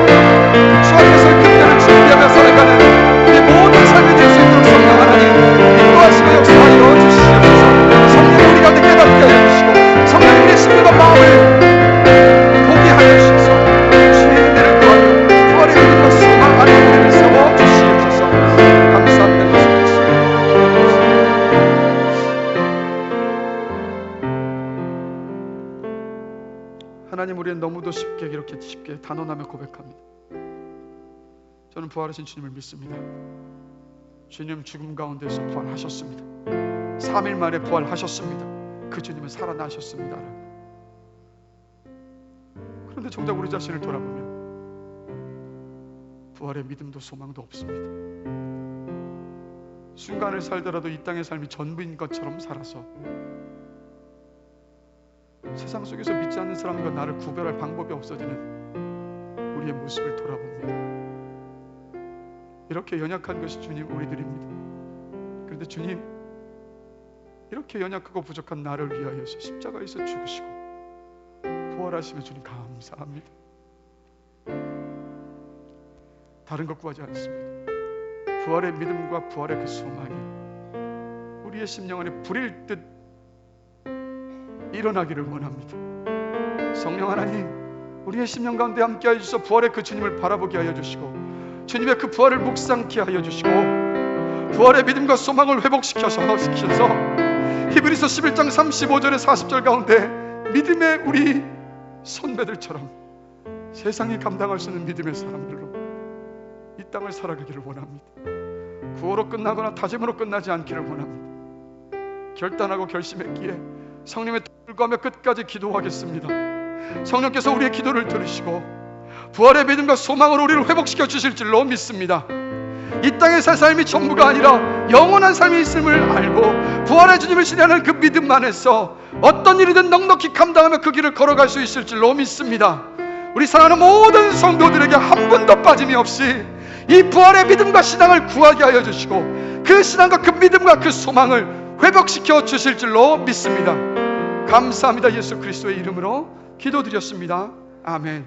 주 앞에서 그때를 준비하며 살아가는 우리 모든 삶이 될 수 있도록 성령 하나님 인도하시고 역사하여 주시옵소서. 성령 우리 가운데 깨닫게 하여 주시고 성령 우리의 심령과 마음을 보게 하여 주셔서 주의 은혜를 구하며 부활의 믿음과 소망 안에 우리를 세워 주시옵소서. 감사합니다. 예수 그리스도. 하나님, 우리는 너무도 쉽게 이렇게 쉽게 단언하며 고백합니다. 저는 부활하신 주님을 믿습니다. 주님 죽음 가운데서 부활하셨습니다. 3일 만에 부활하셨습니다. 그 주님은 살아나셨습니다. 그런데 정작 우리 자신을 돌아보면 부활의 믿음도 소망도 없습니다. 순간을 살더라도 이 땅의 삶이 전부인 것처럼 살아서 세상 속에서 믿지 않는 사람과 나를 구별할 방법이 없어지는 우리의 모습을 돌아봅니다. 이렇게 연약한 것이 주님 우리들입니다. 그런데 주님, 이렇게 연약하고 부족한 나를 위하여서 십자가에서 죽으시고 부활하시면 주님 감사합니다. 다른 것 구하지 않습니다. 부활의 믿음과 부활의 그 소망이 우리의 심령 안에 불일 듯 일어나기를 원합니다. 성령 하나님, 우리의 심령 가운데 함께 하여 주셔서 부활의 그 주님을 바라보게 하여 주시고 주님의 그 부활을 묵상케 하여 주시고 부활의 믿음과 소망을 회복시켜서 히브리서 11장 35절에 40절 가운데 믿음의 우리 선배들처럼 세상이 감당할 수 있는 믿음의 사람들로 이 땅을 살아가기를 원합니다. 구호로 끝나거나 다짐으로 끝나지 않기를 원합니다. 결단하고 결심했기에 성령의 뜻을 구하며 끝까지 기도하겠습니다. 성령께서 우리의 기도를 들으시고 부활의 믿음과 소망으로 우리를 회복시켜 주실 줄로 믿습니다. 이 땅의 살 삶이 전부가 아니라 영원한 삶이 있음을 알고 부활의 주님을 신뢰하는 그 믿음 안에서 어떤 일이든 넉넉히 감당하며 그 길을 걸어갈 수 있을 줄로 믿습니다. 우리 사랑하는 모든 성도들에게 한 분도 빠짐이 없이 이 부활의 믿음과 신앙을 구하게 하여 주시고 그 신앙과 그 믿음과 그 소망을 회복시켜 주실 줄로 믿습니다. 감사합니다. 예수 그리스도의 이름으로 기도드렸습니다. 아멘.